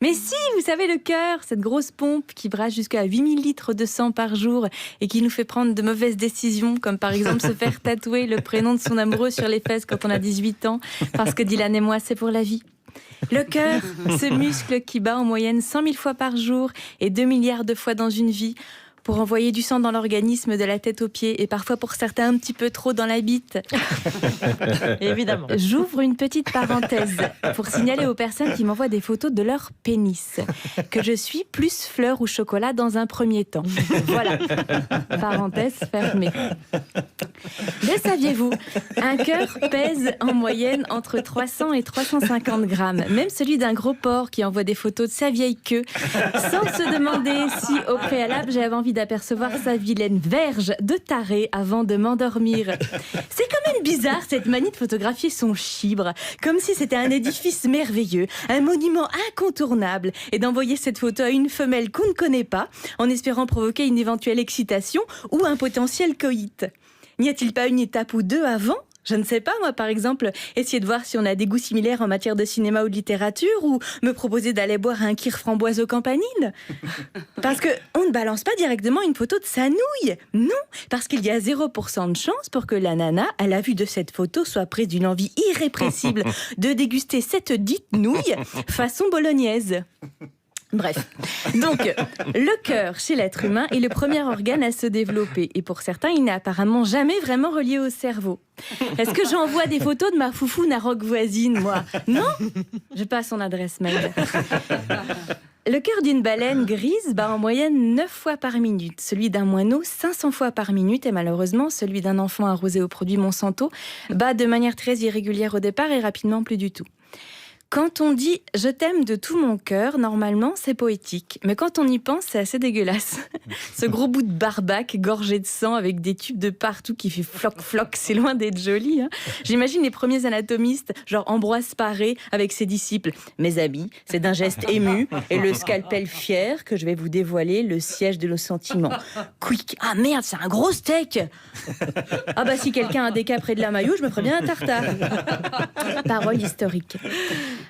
Mais si, vous savez, le cœur, cette grosse pompe qui brasse jusqu'à 8000 litres de sang par jour et qui nous fait prendre de mauvaises décisions, comme par exemple se faire tatouer le prénom de son amoureux sur les fesses quand on a 18 ans, parce que Dylan et moi, c'est pour la vie. Le cœur, ce muscle qui bat en moyenne 100 000 fois par jour et 2 milliards de fois dans une vie, pour envoyer du sang dans l'organisme de la tête aux pieds et parfois pour certains un petit peu trop dans la bite. Évidemment. J'ouvre une petite parenthèse pour signaler aux personnes qui m'envoient des photos de leur pénis que je suis plus fleur ou chocolat dans un premier temps. Voilà. Parenthèse fermée. Le saviez-vous ? Un cœur pèse en moyenne entre 300 et 350 grammes. Même celui d'un gros porc qui envoie des photos de sa vieille queue sans se demander si au préalable j'avais envie d'apercevoir sa vilaine verge de taré avant de m'endormir. C'est quand même bizarre cette manie de photographier son chibre, comme si c'était un édifice merveilleux, un monument incontournable, et d'envoyer cette photo à une femelle qu'on ne connaît pas, en espérant provoquer une éventuelle excitation ou un potentiel coït. N'y a-t-il pas une étape ou deux avant ? Je ne sais pas, moi, par exemple, essayer de voir si on a des goûts similaires en matière de cinéma ou de littérature, ou me proposer d'aller boire un kir framboise au campanile. Parce qu'on ne balance pas directement une photo de sa nouille. Non, parce qu'il y a 0% de chance pour que la nana, à la vue de cette photo, soit prise d'une envie irrépressible de déguster cette dite nouille façon bolognaise. Bref, donc le cœur chez l'être humain est le premier organe à se développer et pour certains il n'est apparemment jamais vraiment relié au cerveau. Est-ce que j'envoie des photos de ma foufou Narok voisine, moi ? Non ? Je passe son adresse mail. Le cœur d'une baleine grise bat en moyenne 9 fois par minute, celui d'un moineau 500 fois par minute et malheureusement celui d'un enfant arrosé aux produits Monsanto bat de manière très irrégulière au départ et rapidement plus du tout. Quand on dit « je t'aime de tout mon cœur », normalement, c'est poétique. Mais quand on y pense, c'est assez dégueulasse. Ce gros bout de barbac gorgé de sang avec des tubes de partout qui fait floc-floc, c'est loin d'être joli. Hein. J'imagine les premiers anatomistes, genre Ambroise Paré, avec ses disciples. « Mes amis, c'est d'un geste ému et le scalpel fier que je vais vous dévoiler le siège de nos sentiments. Quick, ah merde, c'est un gros steak !» Ah bah si quelqu'un a des cas près de la maillot, je me ferais bien un tartare. Parole historique.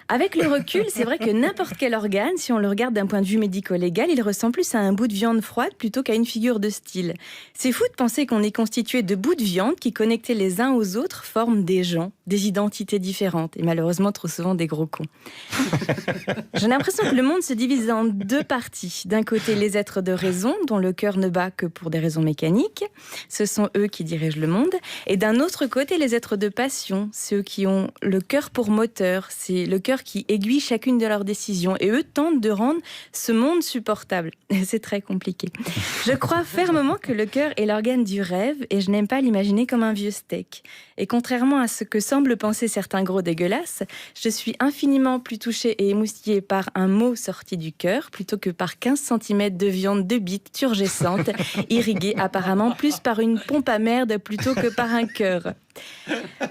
Avec le recul, c'est vrai que n'importe quel organe, si on le regarde d'un point de vue médico-légal, il ressemble plus à un bout de viande froide plutôt qu'à une figure de style. C'est fou de penser qu'on est constitué de bouts de viande qui, connectés les uns aux autres, forment des gens, des identités différentes, et malheureusement trop souvent des gros cons. J'ai l'impression que le monde se divise en deux parties. D'un côté, les êtres de raison, dont le cœur ne bat que pour des raisons mécaniques. Ce sont eux qui dirigent le monde. Et d'un autre côté, les êtres de passion, ceux qui ont le cœur pour moteur. C'est le cœur cœur qui aiguille chacune de leurs décisions. Et eux tentent de rendre ce monde supportable. C'est très compliqué. Je crois fermement que le cœur est l'organe du rêve et je n'aime pas l'imaginer comme un vieux steak. Et contrairement à ce que semblent penser certains gros dégueulasses, je suis infiniment plus touchée et émoustillée par un mot sorti du cœur plutôt que par 15 cm de viande de bite turgescente, irriguée apparemment plus par une pompe à merde plutôt que par un cœur.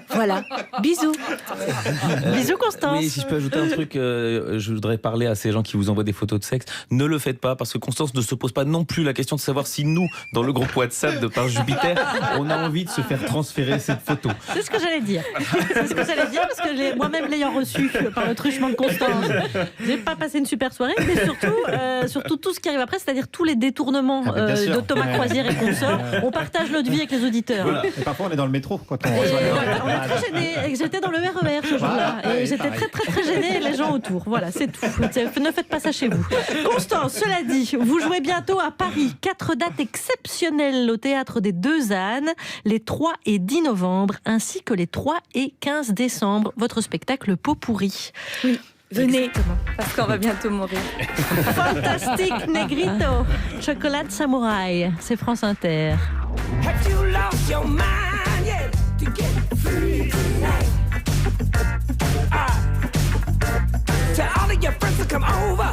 Voilà, bisous. Bisous Constance. Oui, si je peux ajouter un truc, je voudrais parler à ces gens qui vous envoient des photos de sexe. Ne le faites pas, parce que Constance ne se pose pas non plus la question de savoir si nous, dans le groupe WhatsApp de Par Jupiter, on a envie de se faire transférer cette photo. C'est ce que j'allais dire. C'est ce que j'allais dire, parce que moi-même l'ayant reçu par le truchement de Constance, j'ai pas passé une super soirée, mais surtout tout ce qui arrive après, c'est-à-dire tous les détournements de Thomas Croisière et consorts. On partage notre vie avec les auditeurs. Voilà. Et parfois on est dans le métro quand on on est très gênés. J'étais dans le RER ce jour-là. Et j'étais très gênée et les gens autour. Voilà, c'est tout. Ne faites pas ça chez vous. Constance, cela dit, vous jouez bientôt à Paris. 4 dates exceptionnelles au Théâtre des Deux Ânes, les 3 et 10 novembre, ainsi que les 3 et 15 décembre. Votre spectacle Pot pourri. Oui. Venez, parce qu'on va bientôt mourir. Fantastique Negrito. Chocolate Samouraï. C'est France Inter. Have you lost your mind yet to get free tonight? Tell all of your friends to come over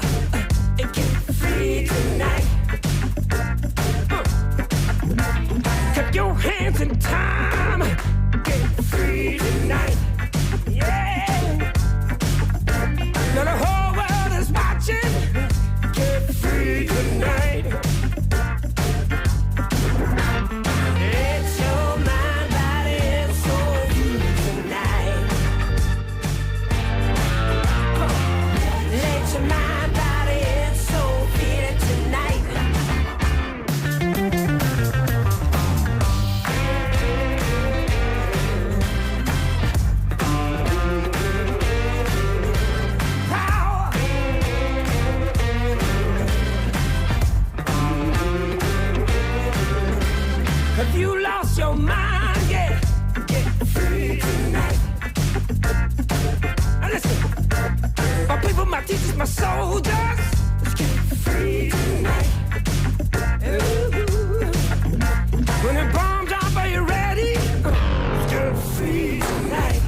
and get free tonight. Keep your hands in time, get free tonight. Yeah. Now the whole world is watching, get free tonight. Your mind, yeah, get free tonight. Now listen, my people, my teachers, my soldiers, let's get free tonight. Ooh. When the bomb drop, are you ready? Let's get free tonight.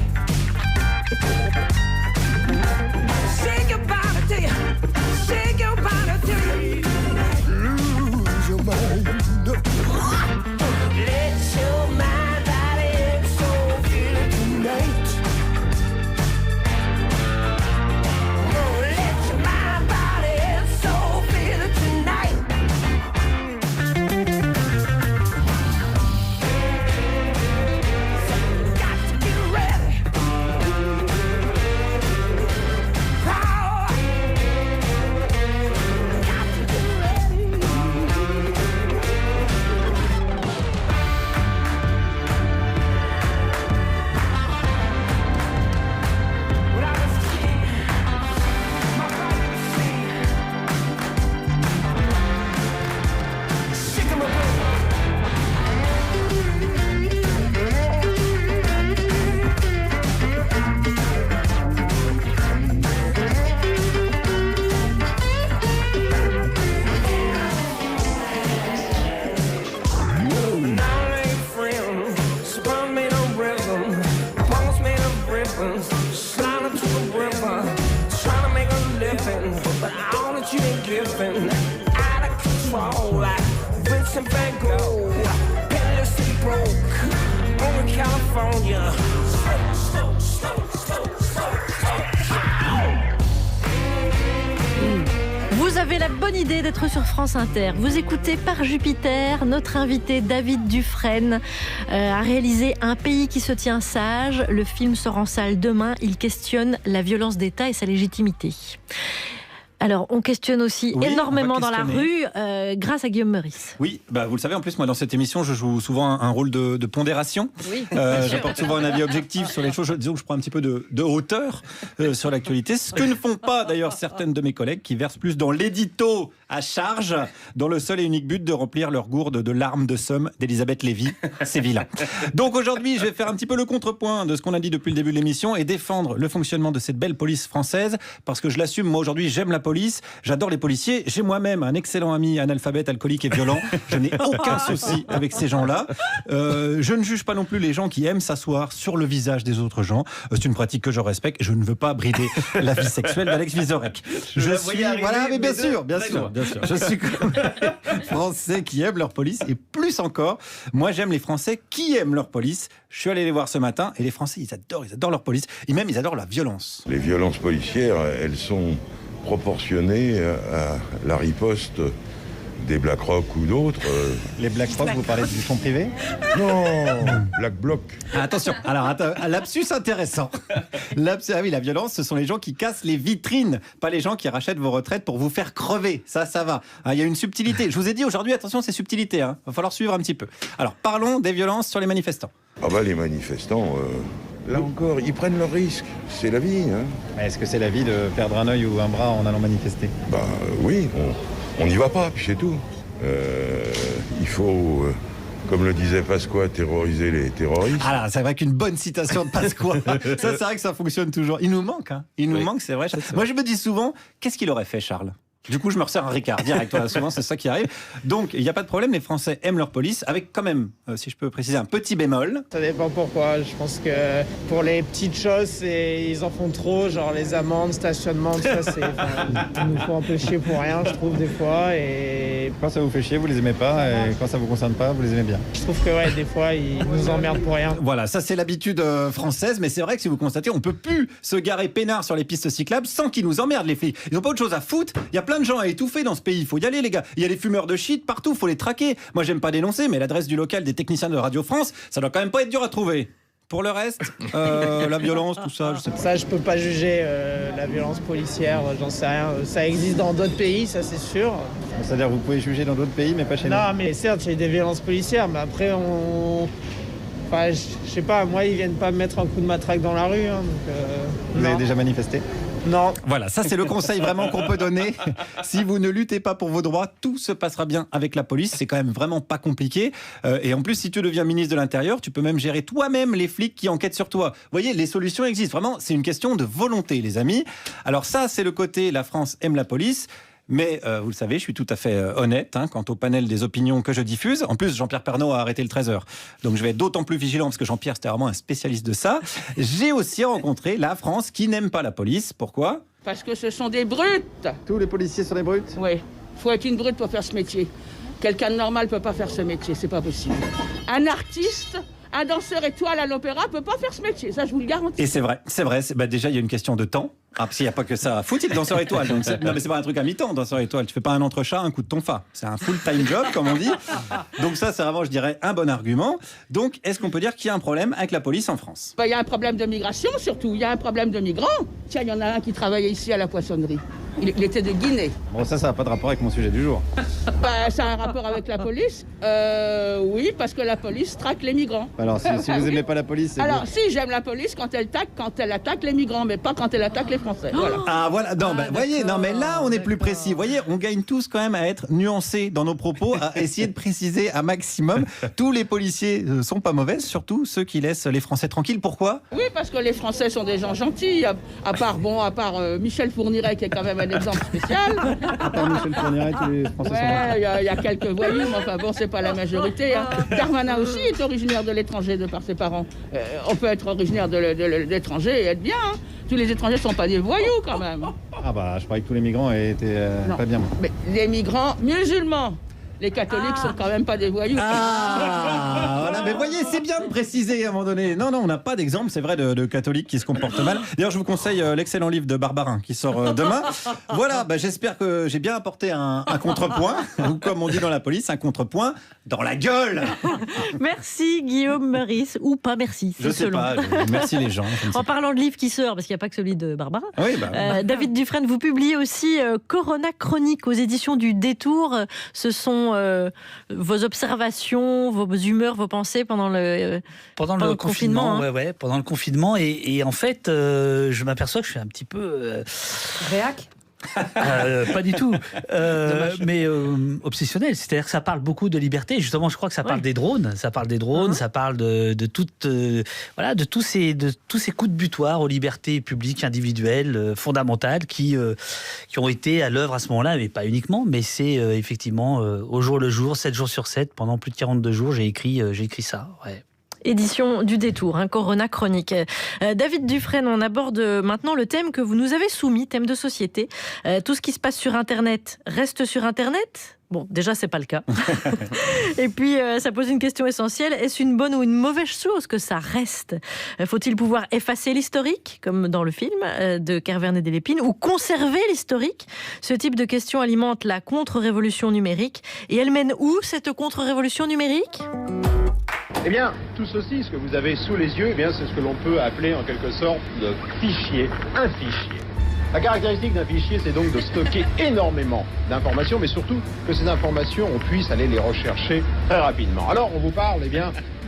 Shake your body till you, shake your body till you lose your mind. Let your mind, body, and soul feel it tonight. Oh, let your mind, body, and soul feel it tonight. Got to get ready. Power. Got to get ready. But all that you ain't giving, out of control, like Vincent Van Gogh, penniless and broke, over California. Vous avez la bonne idée d'être sur France Inter. Vous écoutez Par Jupiter. Notre invité David Dufresne a réalisé Un pays qui se tient sage. Le film sort en salle demain. Il questionne la violence d'État et sa légitimité. Alors, on questionne aussi Oui, énormément on va dans la rue grâce à Guillaume Meurice. Oui, vous le savez, en plus, moi, dans cette émission, je joue souvent un rôle de pondération. Oui. J'apporte souvent un avis objectif sur les choses. Disons que je prends un petit peu de hauteur sur l'actualité. Ce que ne font pas, d'ailleurs, certaines de mes collègues qui versent plus dans l'édito à charge, dans le seul et unique but de remplir leur gourde de larmes de somme d'Elisabeth Lévy. C'est vilain. Donc aujourd'hui, je vais faire un petit peu le contrepoint de ce qu'on a dit depuis le début de l'émission et défendre le fonctionnement de cette belle police française, parce que je l'assume, moi aujourd'hui, j'aime la police, j'adore les policiers, j'ai moi-même un excellent ami analphabète, alcoolique et violent, je n'ai aucun souci avec ces gens-là. Je ne juge pas non plus les gens qui aiment s'asseoir sur le visage des autres gens, c'est une pratique que je respecte, je ne veux pas brider la vie sexuelle d'Alex Vizorek. Je suis, voilà, mais bien sûr. Je suis comme les Français qui aiment leur police, et plus encore, moi j'aime les Français qui aiment leur police. Je suis allé les voir ce matin, et les Français, ils adorent leur police, et même ils adorent la violence. Les violences policières, elles sont proportionnées à la riposte des Black Rock ou d'autres. Les Black Rock, vous parlez du fonds privé? Non, Black Bloc. Attention, alors, lapsus intéressant. Ah oui, la violence, ce sont les gens qui cassent les vitrines, pas les gens qui rachètent vos retraites pour vous faire crever. Ça va. Il y a une subtilité. Je vous ai dit aujourd'hui, attention, c'est subtilité. Va falloir suivre un petit peu. Alors, parlons des violences sur les manifestants. Les manifestants, là encore, ils prennent leurs risques. C'est la vie. Est-ce que c'est la vie de perdre un œil ou un bras en allant manifester? Oui, on n'y va pas, puis c'est tout. Il faut, comme le disait Pasqua, terroriser les terroristes. Ah là, c'est vrai qu'une bonne citation de Pasqua. Ça, c'est vrai que ça fonctionne toujours. Il nous manque, Il nous manque, c'est vrai. Moi, je me dis souvent, qu'est-ce qu'il aurait fait, Charles? Du coup, je me resserre un Ricard direct. Souvent, c'est ça qui arrive. Donc, il n'y a pas de problème. Les Français aiment leur police, avec quand même, si je peux préciser, un petit bémol. Ça dépend pourquoi. Je pense que pour les petites choses, ils en font trop. Genre les amendes, stationnement, tout ça, il nous faut un peu chier pour rien, je trouve, des fois. Et quand ça vous fait chier, vous les aimez pas. Et quand ça vous concerne pas, vous les aimez bien. Je trouve que des fois, ils nous emmerdent pour rien. Voilà, ça c'est l'habitude française. Mais c'est vrai que si vous constatez, on peut plus se garer peinard sur les pistes cyclables sans qu'ils nous emmerdent, les flics. Ils n'ont pas autre chose à foutre. Il y a plein de gens à étouffer dans ce pays, il faut y aller les gars. Il y a les fumeurs de shit partout, il faut les traquer. Moi j'aime pas dénoncer, mais l'adresse du local des techniciens de Radio France, ça doit quand même pas être dur à trouver. Pour le reste, la violence, tout ça, je sais pas. Ça, je peux pas juger la violence policière, j'en sais rien. Ça existe dans d'autres pays, ça c'est sûr. C'est-à-dire que vous pouvez juger dans d'autres pays, mais pas chez nous? Non, mais certes, il y a des violences policières, mais après Enfin, je sais pas, moi ils viennent pas me mettre un coup de matraque dans la rue. Vous avez déjà manifesté? Non. Voilà, ça c'est le conseil vraiment qu'on peut donner. Si vous ne luttez pas pour vos droits, tout se passera bien avec la police. C'est quand même vraiment pas compliqué. Et en plus, si tu deviens ministre de l'Intérieur, tu peux même gérer toi-même les flics qui enquêtent sur toi. Vous voyez, les solutions existent. Vraiment, c'est une question de volonté, les amis. Alors ça, c'est le côté la France aime la police. Mais vous le savez, je suis tout à fait honnête quant au panel des opinions que je diffuse. En plus, Jean-Pierre Pernaut a arrêté le 13h. Donc je vais être d'autant plus vigilant parce que Jean-Pierre, c'était vraiment un spécialiste de ça. J'ai aussi rencontré la France qui n'aime pas la police. Pourquoi? Parce que ce sont des brutes. Tous les policiers sont des brutes? Oui. Faut être une brute pour faire ce métier. Quelqu'un de normal peut pas faire ce métier, c'est pas possible. Un artiste, un danseur étoile à l'opéra peut pas faire ce métier, ça je vous le garantis. Et c'est vrai. Déjà, il y a une question de temps. Parce qu'il n'y a pas que ça à foutre, il est danseur étoile. Donc non, mais c'est pas un truc à mi-temps, danseur étoile. Tu fais pas un entrechat, un coup de tonfa. C'est un full-time job, comme on dit. Donc ça, c'est vraiment, je dirais, un bon argument. Donc, est-ce qu'on peut dire qu'il y a un problème avec la police en France? Il y a un problème de migration, surtout. Il y a un problème de migrants. Tiens, il y en a un qui travaillait ici à la poissonnerie. Il était de Guinée. Bon, ça n'a pas de rapport avec mon sujet du jour. Ça a un rapport avec la police. Oui, parce que la police traque les migrants. Alors, si vous n'aimez pas la police, c'est alors, si, j'aime la police quand elle attaque les migrants, mais pas quand elle attaque les Français. Voilà. Ah, voilà. Non, voyez, non, mais là, on est plus précis. Vous voyez, on gagne tous quand même à être nuancés dans nos propos, à essayer de préciser un maximum. Tous les policiers sont pas mauvais, surtout ceux qui laissent les Français tranquilles. Pourquoi? Oui, parce que les Français sont des gens gentils. À part Michel Fourniret, qui est quand même un exemple spécial. À part Michel Fourniret, tous les Français sont gentils. Il y a quelques voyous, mais enfin bon, c'est pas la majorité. Darmanin aussi est originaire de l'étranger de par ses parents. On peut être originaire de l'étranger et être bien. Tous les étrangers sont pas des voyous quand même. Ah je croyais que tous les migrants étaient pas bien. Mais les migrants musulmans. Les catholiques sont quand même pas des voyous. Ah, voilà, mais voyez, c'est bien de préciser à un moment donné. Non, on n'a pas d'exemple, c'est vrai, de catholiques qui se comportent mal. D'ailleurs, je vous conseille l'excellent livre de Barbarin qui sort demain. Voilà, j'espère que j'ai bien apporté un contrepoint, ou comme on dit dans la police, un contrepoint dans la gueule. Merci Guillaume Meurice, ou pas merci. Je sais pas, merci les gens. En parlant de livre qui sort, parce qu'il n'y a pas que celui de Barbarin, oui, David Dufresne, vous publiez aussi Corona Chronique aux éditions du Détour. Ce sont vos observations, vos humeurs, vos pensées pendant le confinement. Ouais, pendant le confinement. Et en fait, je m'aperçois que je suis un petit peu... Réac pas du tout, mais obsessionnel. C'est-à-dire que ça parle beaucoup de liberté. Justement, je crois que ça parle des drones. Ça parle des drones. Ça parle de tous ces coups de butoir aux libertés publiques, individuelles, fondamentales qui ont été à l'œuvre à ce moment-là, mais pas uniquement. Mais c'est effectivement au jour le jour, 7 jours sur 7, pendant plus de 42 jours, j'ai écrit ça. Ouais. Édition du Détour, Corona Chronique. David Dufresne, on aborde maintenant le thème que vous nous avez soumis, thème de société. Tout ce qui se passe sur Internet reste sur Internet ? Bon, déjà, c'est pas le cas. Et puis, ça pose une question essentielle. Est-ce une bonne ou une mauvaise chose que ça reste ? Faut-il pouvoir effacer l'historique, comme dans le film de Kervern et Delépine, ou conserver l'historique ? Ce type de question alimente la contre-révolution numérique. Et elle mène où, cette contre-révolution numérique ? Eh bien, tout ceci, ce que vous avez sous les yeux, c'est ce que l'on peut appeler en quelque sorte de fichier, un fichier. La caractéristique d'un fichier, c'est donc de stocker énormément d'informations, mais surtout que ces informations, on puisse aller les rechercher très rapidement. Alors, on vous parle,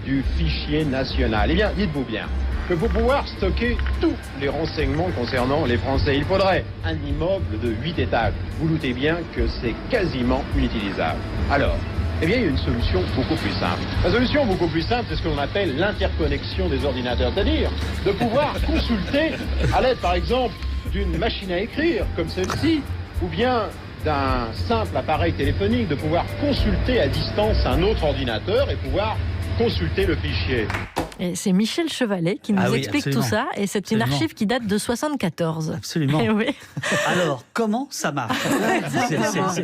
du fichier national. Dites-vous bien que pour pouvoir stocker tous les renseignements concernant les Français, il faudrait un immeuble de 8 étages. Vous doutez bien que c'est quasiment inutilisable. Alors, il y a une solution beaucoup plus simple. La solution beaucoup plus simple, c'est ce que l'on appelle l'interconnexion des ordinateurs, c'est-à-dire de pouvoir consulter à l'aide, par exemple, d'une machine à écrire comme celle-ci, ou bien d'un simple appareil téléphonique, de pouvoir consulter à distance un autre ordinateur et pouvoir consulter le fichier. Et c'est Michel Chevalet qui nous explique tout ça, et c'est une archive qui date de 74. Absolument. Oui. Alors, comment ça marche ?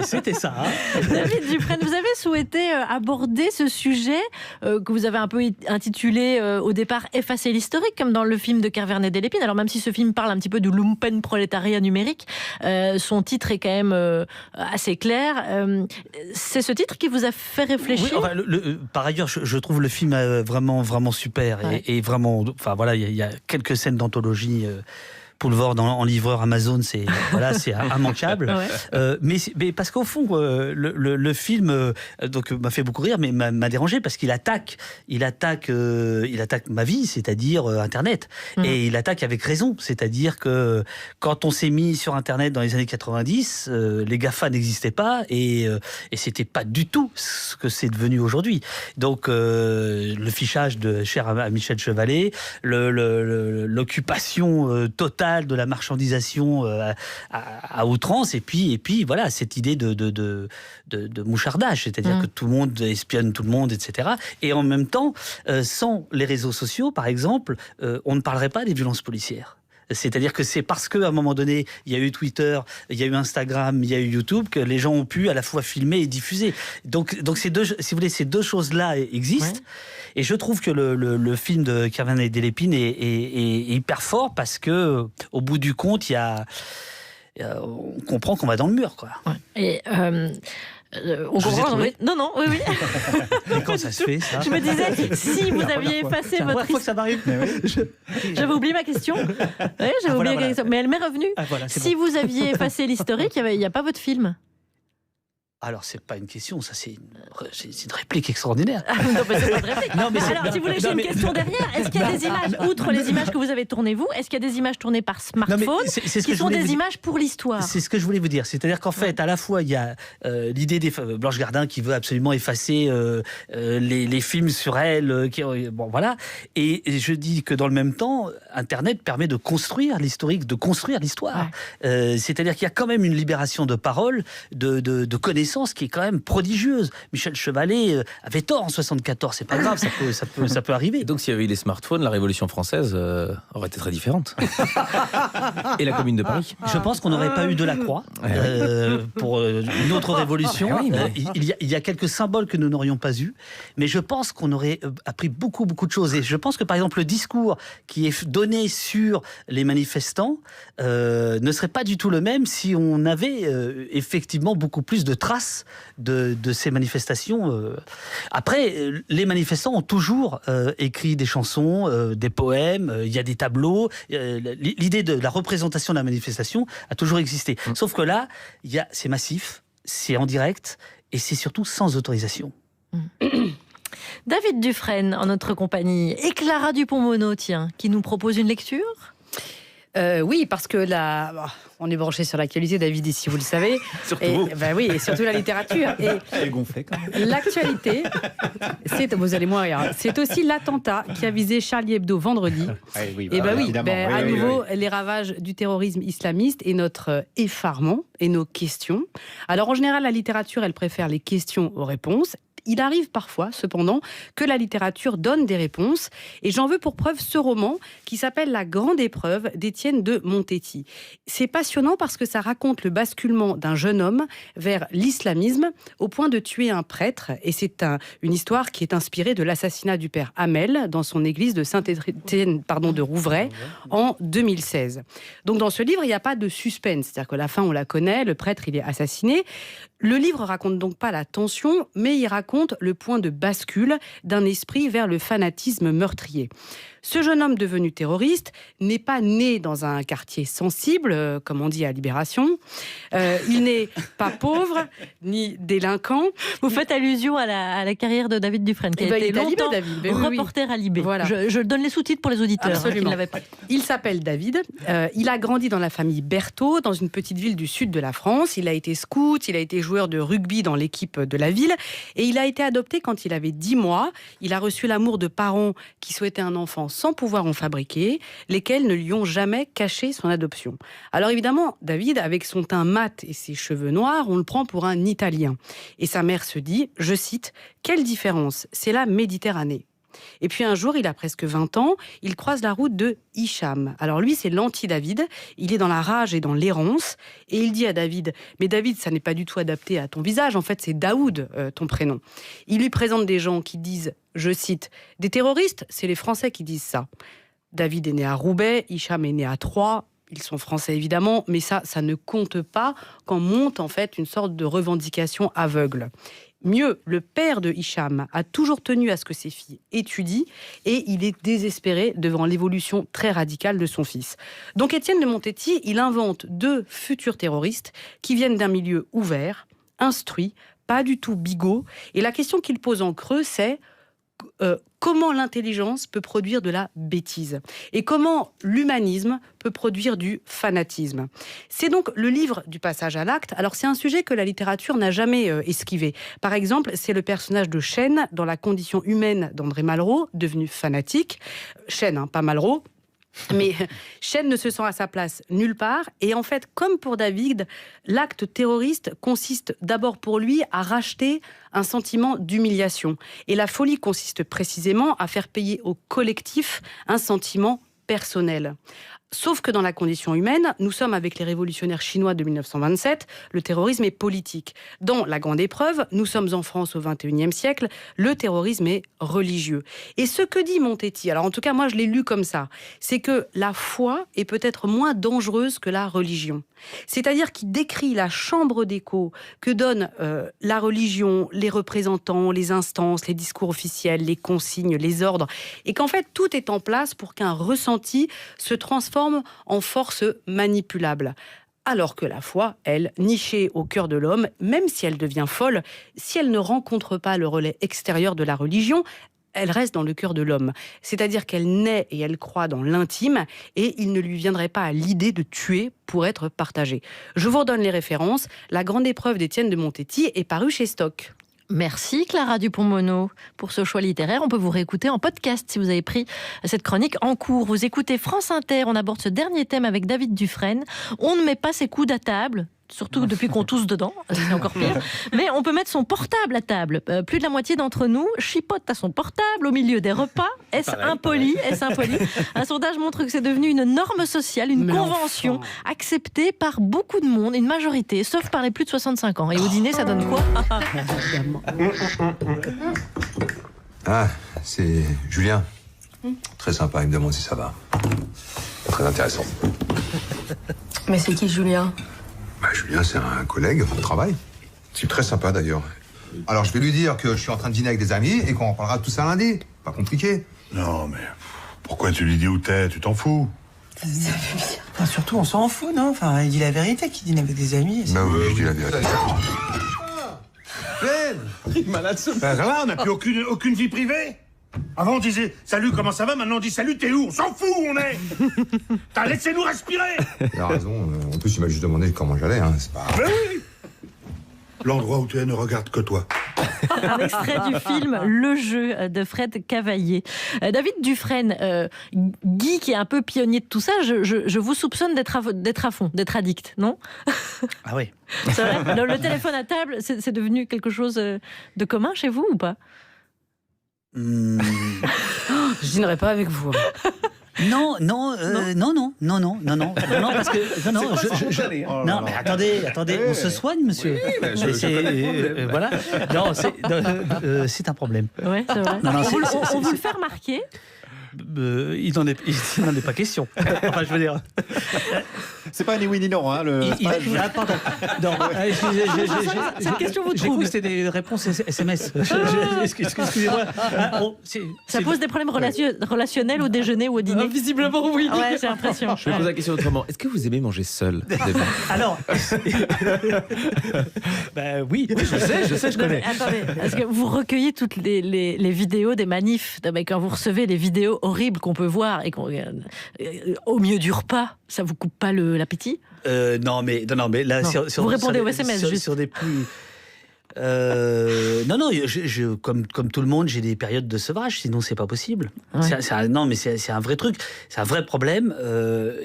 C'était ça. David Dufresne, vous avez souhaité aborder ce sujet que vous avez un peu intitulé au départ « Effacer l'historique », comme dans le film de Kervern et Delépine. Alors même si ce film parle un petit peu du lumpenprolétariat numérique, son titre est quand même assez clair. C'est ce titre qui vous a fait réfléchir ? Oui, par ailleurs, je trouve le film vraiment super. Et vraiment, il y a quelques scènes d'anthologie. Poulvord en livreur Amazon, c'est immanquable. Mais parce qu'au fond, le film m'a fait beaucoup rire, mais m'a dérangé parce qu'il attaque ma vie, c'est-à-dire Internet. Et il attaque avec raison, c'est-à-dire que quand on s'est mis sur Internet dans les années 90, les GAFA n'existaient pas et c'était pas du tout ce que c'est devenu aujourd'hui. Donc le fichage cher à Michel Chevalet, l'occupation totale de la marchandisation à outrance, et puis voilà, cette idée de mouchardage, c'est-à-dire que tout le monde espionne tout le monde, etc. Et en même temps, sans les réseaux sociaux, par exemple, on ne parlerait pas des violences policières. C'est-à-dire que c'est parce qu'à un moment donné, il y a eu Twitter, il y a eu Instagram, il y a eu YouTube, que les gens ont pu à la fois filmer et diffuser. Donc ces deux choses-là existent. Ouais. Et je trouve que le film de Kervern et Delépine est hyper fort parce que, au bout du compte, on comprend qu'on va dans le mur, quoi. Ouais. Et on comprend. Oui. Mais quand ça se fait, ça ? Je me disais, si vous aviez effacé votre... fois que ça m'arrive. J'avais oublié ma question. Oui, oublié ma question. Mais elle m'est revenue. Si vous aviez effacé l'historique, il n'y a pas votre film. Alors, c'est pas une question, ça, c'est une réplique extraordinaire. Non, mais c'est pas de réplique. Alors, si vous voulez, j'ai une question derrière. Est-ce qu'il y a des images, outre les images que vous avez tournées, vous, est-ce qu'il y a des images tournées par smartphone qui sont des images pour l'histoire ? C'est ce que je voulais vous dire. C'est-à-dire qu'en fait, à la fois, il y a l'idée des Blanche Gardin qui veut absolument effacer les films sur elle. Bon, voilà. Et je dis que dans le même temps, Internet permet de construire l'historique, de construire l'histoire. C'est-à-dire qu'il y a quand même une libération de parole, de connaissances qui est quand même prodigieuse. Michel Chevalet avait tort en 74, c'est pas grave, ça peut arriver. Donc s'il y avait eu les smartphones, la Révolution française aurait été très différente. Et la Commune de Paris. Je pense qu'on n'aurait pas eu Delacroix pour une autre révolution. Il y a quelques symboles que nous n'aurions pas eus, mais je pense qu'on aurait appris beaucoup de choses. Et je pense que par exemple le discours qui est donné sur les manifestants ne serait pas du tout le même si on avait effectivement beaucoup plus de traces de ces manifestations. Après, les manifestants ont toujours écrit des chansons, des poèmes, il y a des tableaux. L'idée de la représentation de la manifestation a toujours existé. Sauf que là, c'est massif, c'est en direct et c'est surtout sans autorisation. David Dufresne en notre compagnie et Clara Dupont-Mono, tiens, qui nous propose une lecture. Oui, parce que on est branché sur l'actualité, David, ici, vous le savez. Surtout vous. Oui, et surtout la littérature. Elle est gonflée quand même. L'actualité, vous allez mourir. C'est aussi l'attentat qui a visé Charlie Hebdo vendredi. À nouveau, les ravages du terrorisme islamiste et notre effarement et nos questions. Alors en général, la littérature, elle préfère les questions aux réponses. Il arrive parfois, cependant, que la littérature donne des réponses. Et j'en veux pour preuve ce roman qui s'appelle La Grande Épreuve d'Étienne de Montetti. C'est passionnant parce que ça raconte le basculement d'un jeune homme vers l'islamisme au point de tuer un prêtre. Et c'est une histoire qui est inspirée de l'assassinat du père Hamel dans son église de Saint-Étienne de Rouvray en 2016. Donc dans ce livre, il n'y a pas de suspense. C'est-à-dire que la fin, on la connaît, le prêtre, il est assassiné. Le livre raconte donc pas la tension, mais il raconte le point de bascule d'un esprit vers le fanatisme meurtrier. Ce jeune homme devenu terroriste n'est pas né dans un quartier sensible, comme on dit à Libération. Il n'est pas pauvre, ni délinquant. Vous faites allusion à la carrière de David Dufresne, qui a été longtemps reporter à Libé. Voilà. Je donne les sous-titres pour les auditeurs. Absolument. Il s'appelle David. Il a grandi dans la famille Berthaud, dans une petite ville du sud de la France. Il a été scout, il a été joueur de rugby dans l'équipe de la ville. Et il a été adopté quand il avait 10 mois. Il a reçu l'amour de parents qui souhaitaient un enfant sans pouvoir en fabriquer, lesquels ne lui ont jamais caché son adoption. Alors évidemment, David, avec son teint mat et ses cheveux noirs, on le prend pour un Italien. Et sa mère se dit, je cite, « Quelle différence, c'est la Méditerranée ». Et puis un jour, il a presque 20 ans, il croise la route de Hicham. Alors lui, c'est l'anti-David, il est dans la rage et dans l'errance, et il dit à David, mais David, ça n'est pas du tout adapté à ton visage, en fait c'est Daoud, ton prénom. Il lui présente des gens qui disent, je cite, des terroristes, c'est les Français qui disent ça. David est né à Roubaix, Hicham est né à Troyes, ils sont français évidemment, mais ça ne compte pas quand monte en fait une sorte de revendication aveugle. Mieux, le père de Hicham a toujours tenu à ce que ses filles étudient et il est désespéré devant l'évolution très radicale de son fils. Donc Étienne de Montetti, il invente 2 futurs terroristes qui viennent d'un milieu ouvert, instruit, pas du tout bigot. Et la question qu'il pose en creux, c'est comment l'intelligence peut produire de la bêtise et comment l'humanisme peut produire du fanatisme. C'est donc le livre du passage à l'acte. Alors c'est un sujet que la littérature n'a jamais esquivé. Par exemple, c'est le personnage de Chêne dans La condition humaine d'André Malraux, devenu fanatique. Chêne, pas Malraux. Mais Chêne ne se sent à sa place nulle part. Et en fait, comme pour David, l'acte terroriste consiste d'abord pour lui à racheter un sentiment d'humiliation. Et la folie consiste précisément à faire payer au collectif un sentiment personnel. Sauf que dans La condition humaine, nous sommes avec les révolutionnaires chinois de 1927, le terrorisme est politique. Dans La Grande Épreuve, nous sommes en France au XXIe siècle, le terrorisme est religieux. Et ce que dit Montetti, alors en tout cas moi je l'ai lu comme ça, c'est que la foi est peut-être moins dangereuse que la religion. C'est-à-dire qu'il décrit la chambre d'écho que donne la religion, les représentants, les instances, les discours officiels, les consignes, les ordres, et qu'en fait tout est en place pour qu'un ressenti se transforme en force manipulable. Alors que la foi, elle, nichée au cœur de l'homme, même si elle devient folle, si elle ne rencontre pas le relais extérieur de la religion, elle reste dans le cœur de l'homme. C'est-à-dire qu'elle naît et elle croit dans l'intime et il ne lui viendrait pas à l'idée de tuer pour être partagée. Je vous redonne les références. La Grande Épreuve d'Étienne de Montetti est parue chez Stock. Merci Clara Dupont-Mono pour ce choix littéraire. On peut vous réécouter en podcast si vous avez pris cette chronique en cours. Vous écoutez France Inter, on aborde ce dernier thème avec David Dufresne. On ne met pas ses coudes à table. Surtout depuis qu'on tousse dedans, c'est encore pire. Mais on peut mettre son portable à table. Plus de la moitié d'entre nous chipotent à son portable au milieu des repas. Est-ce impoli ? Un sondage montre que c'est devenu une norme sociale, une convention acceptée par beaucoup de monde, une majorité, sauf par les plus de 65 ans. Et au dîner, ça donne quoi ? Ah, c'est Julien. Très sympa, il me demande si ça va. Très intéressant. Mais c'est qui Julien ? Julien, c'est un collègue au travail. C'est très sympa d'ailleurs. Alors je vais lui dire que je suis en train de dîner avec des amis et qu'on en parlera de tout ça lundi. Pas compliqué. Non, mais pourquoi tu lui dis où t'es? Tu t'en fous? Enfin, surtout, on s'en fout, non? Enfin, il dit la vérité qu'il dîne avec des amis. Bah oui, je dis la vérité. Malade ce ça va, on n'a plus aucune vie privée. Avant on disait salut, comment ça va? Maintenant on dit salut, t'es où? On s'en fout où on est. T'as laissé-nous respirer. Il a raison. En plus, il m'a juste demandé comment j'allais. Hein. C'est pas. Mais oui. L'endroit où tu es ne regarde que toi. Un extrait du film Le Jeu de Fred Cavaillé. David Dufresne, Guy qui est un peu pionnier de tout ça, je vous soupçonne d'être à fond, d'être addict, non? Ah oui. C'est vrai. Le téléphone à table, c'est devenu quelque chose de commun chez vous ou pas? Je dînerai pas avec vous. Non, parce que non, mais attendez, on se soigne, monsieur. Oui, mais je connais le problème. Voilà. Non, c'est un problème. Ouais, c'est vrai. Non, on vous le fait remarquer. Il n'en est pas question. Enfin, je veux dire. C'est pas ni oui ni non, hein, pardon. Cette question vous trouble. J'ai cru que c'était des réponses SMS. Excusez-moi. Ça pose des problèmes relationnels au déjeuner ou au dîner? Visiblement, oui. Ouais, j'ai l'impression. Je vais poser la question autrement. Est-ce que vous aimez manger seul? Alors, oui, je sais, je connais. Attendez, est-ce que vous recueillez toutes les vidéos des manifs? Quand vous recevez les vidéos horribles qu'on peut voir et au milieu du repas, ça vous coupe pas l'appétit? Non, mais là, vous répondez aux SMS juste sur des plus. Non, comme tout le monde, j'ai des périodes de sevrage, sinon c'est pas possible. Ouais. Non, mais c'est un vrai truc, c'est un vrai problème.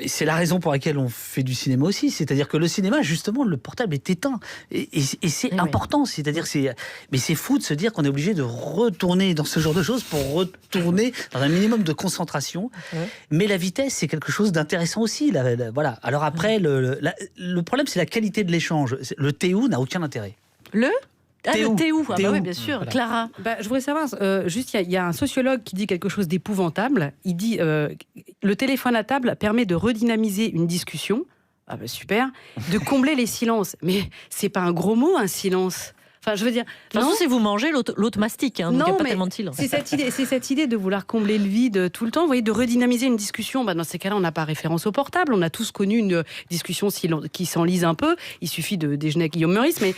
C'est la raison pour laquelle on fait du cinéma aussi, c'est-à-dire que le cinéma, justement, le portable est éteint et c'est important. C'est-à-dire, mais c'est fou de se dire qu'on est obligé de retourner dans ce genre de choses pour retourner dans un minimum de concentration. Ouais. Mais la vitesse, c'est quelque chose d'intéressant aussi. Voilà. Alors après, le problème, c'est la qualité de l'échange. Le TU n'a aucun intérêt. Le TU, oui, bien sûr. Voilà. Clara. Je voudrais savoir, juste, il y a un sociologue qui dit quelque chose d'épouvantable. Il dit le téléphone à table permet de redynamiser une discussion. Ah ben super. De combler les silences. Mais c'est pas un gros mot, un silence. Enfin, je veux dire, non, si vous mangez, l'autre mastique, donc il n'y a pas tellement de silence. C'est cette idée de vouloir combler le vide tout le temps, vous voyez, de redynamiser une discussion. Dans ces cas-là, on n'a pas référence au portable. On a tous connu une discussion qui s'enlise un peu. Il suffit de déjeuner avec Guillaume Meurice, mais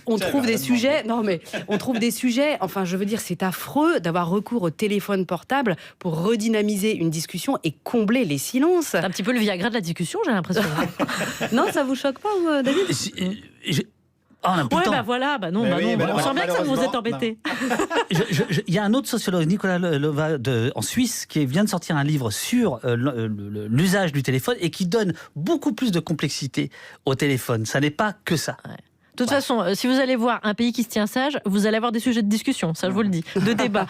on trouve des sujets. Non, mais on trouve des sujets. Enfin, je veux dire, c'est affreux d'avoir recours au téléphone portable pour redynamiser une discussion et combler les silences. C'est un petit peu le Viagra de la discussion, j'ai l'impression. Non, ça vous choque pas, vous, David? Voilà, non, on sent bien que ça vous est embêté. Il y a un autre sociologue, Nicolas Lova, en Suisse, qui vient de sortir un livre sur l'usage du téléphone et qui donne beaucoup plus de complexité au téléphone. Ça n'est pas que ça. Ouais. De toute façon, si vous allez voir un pays qui se tient sage, vous allez avoir des sujets de discussion, ça je vous le dis, de débat.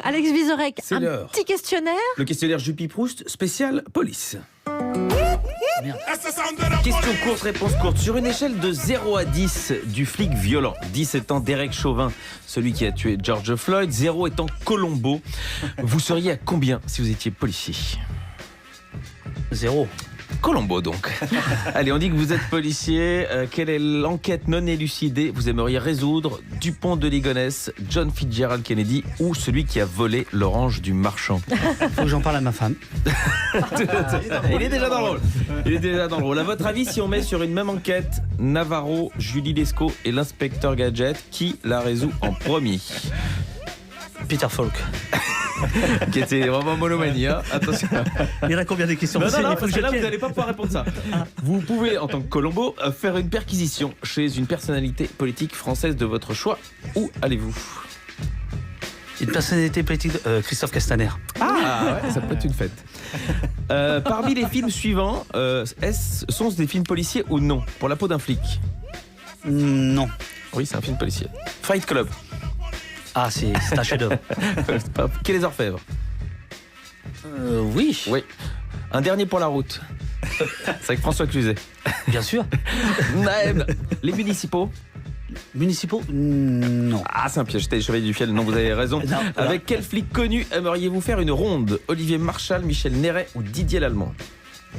Alex Vizorek, petit questionnaire. Le questionnaire Juppie-Proust, spécial police. Question courte, réponse courte. Sur une échelle de 0 à 10 du flic violent, 10 étant Derek Chauvin, celui qui a tué George Floyd, 0 étant Colombo, vous seriez à combien si vous étiez policier? 0. Colombo donc. Allez, on dit que vous êtes policier. Quelle est l'enquête non élucidée vous aimeriez résoudre? Dupont de Ligonnès, John Fitzgerald Kennedy ou celui qui a volé l'orange du marchand? Faut que j'en parle à ma femme. Il est déjà dans le rôle. À votre avis, si on met sur une même enquête Navarro, Julie Lescaut et l'inspecteur Gadget, qui la résout en premier? Peter Falk. qui était vraiment monomanie. Hein. Attention. Il y en a combien des questions? Non, parce que là, vous n'allez pas pouvoir répondre ça. Vous pouvez, en tant que Colombo, faire une perquisition chez une personnalité politique française de votre choix. Où allez-vous? Une personnalité politique, Christophe Castaner. Ah ouais, ça peut être une fête. Parmi les films suivants, sont-ce des films policiers ou non? Pour la peau d'un flic? Non. Oui, c'est un film policier. Fight Club. Ah, c'est un chef-d'œuvre. Quai les Orfèvres. Oui. Oui. Un dernier pour la route. C'est avec François Cluzet. Bien sûr. Les municipaux. Municipaux? Non. Ah, c'est un piège, j'étais les Chevaliers du Fiel. Non, vous avez raison. Non, avec quel flic connu aimeriez-vous faire une ronde? Olivier Marchal, Michel Néret ou Didier Lallemand?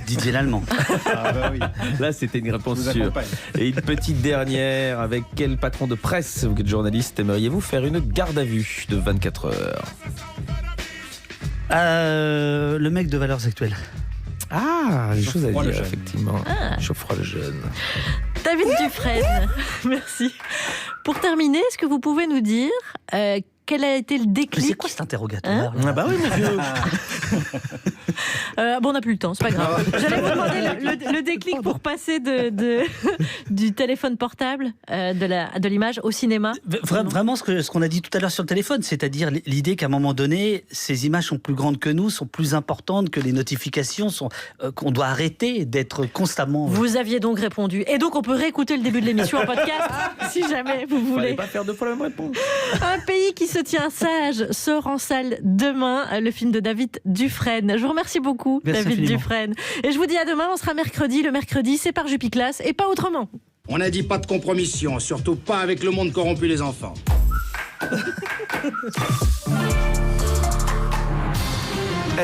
Didier Lallemand. Ah bah oui. Là, c'était une réponse Je vous sûre. accompagne. Et une petite dernière. Avec quel patron de presse, vous qui êtes journaliste, aimeriez-vous faire une garde à vue de 24 heures? Le mec de Valeurs Actuelles. Ah, des choses à Geoffroy dire, Lejeune. effectivement. Ah. Geoffroy Lejeune. David Dufresne, merci. Pour terminer, est-ce que vous pouvez nous dire quel a été le Mais déclic? c'est quoi cet interrogatoire Ah bah oui, mon vieux. Bon, on n'a plus le temps, c'est pas grave. J'allais vous demander le déclic pour passer du téléphone portable, de l'image au cinéma. Vraiment ce qu'on a dit tout à l'heure sur le téléphone, c'est-à-dire l'idée qu'à un moment donné, ces images sont plus grandes que nous, sont plus importantes que les notifications, qu'on doit arrêter d'être constamment... Vous aviez donc répondu. Et donc, on peut réécouter le début de l'émission en podcast, si jamais vous Fallait voulez. pas faire deux fois la même réponse. Un pays qui se tient sage sort en salle demain, le film de David Dufresne. Je vous remercie beaucoup, Merci David infiniment. Dufresne. Et je vous dis à demain, on sera mercredi. Le mercredi, c'est par Jupiclass et pas autrement. On a dit pas de compromission, surtout pas avec le monde corrompu des enfants.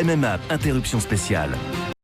MMA, interruption spéciale.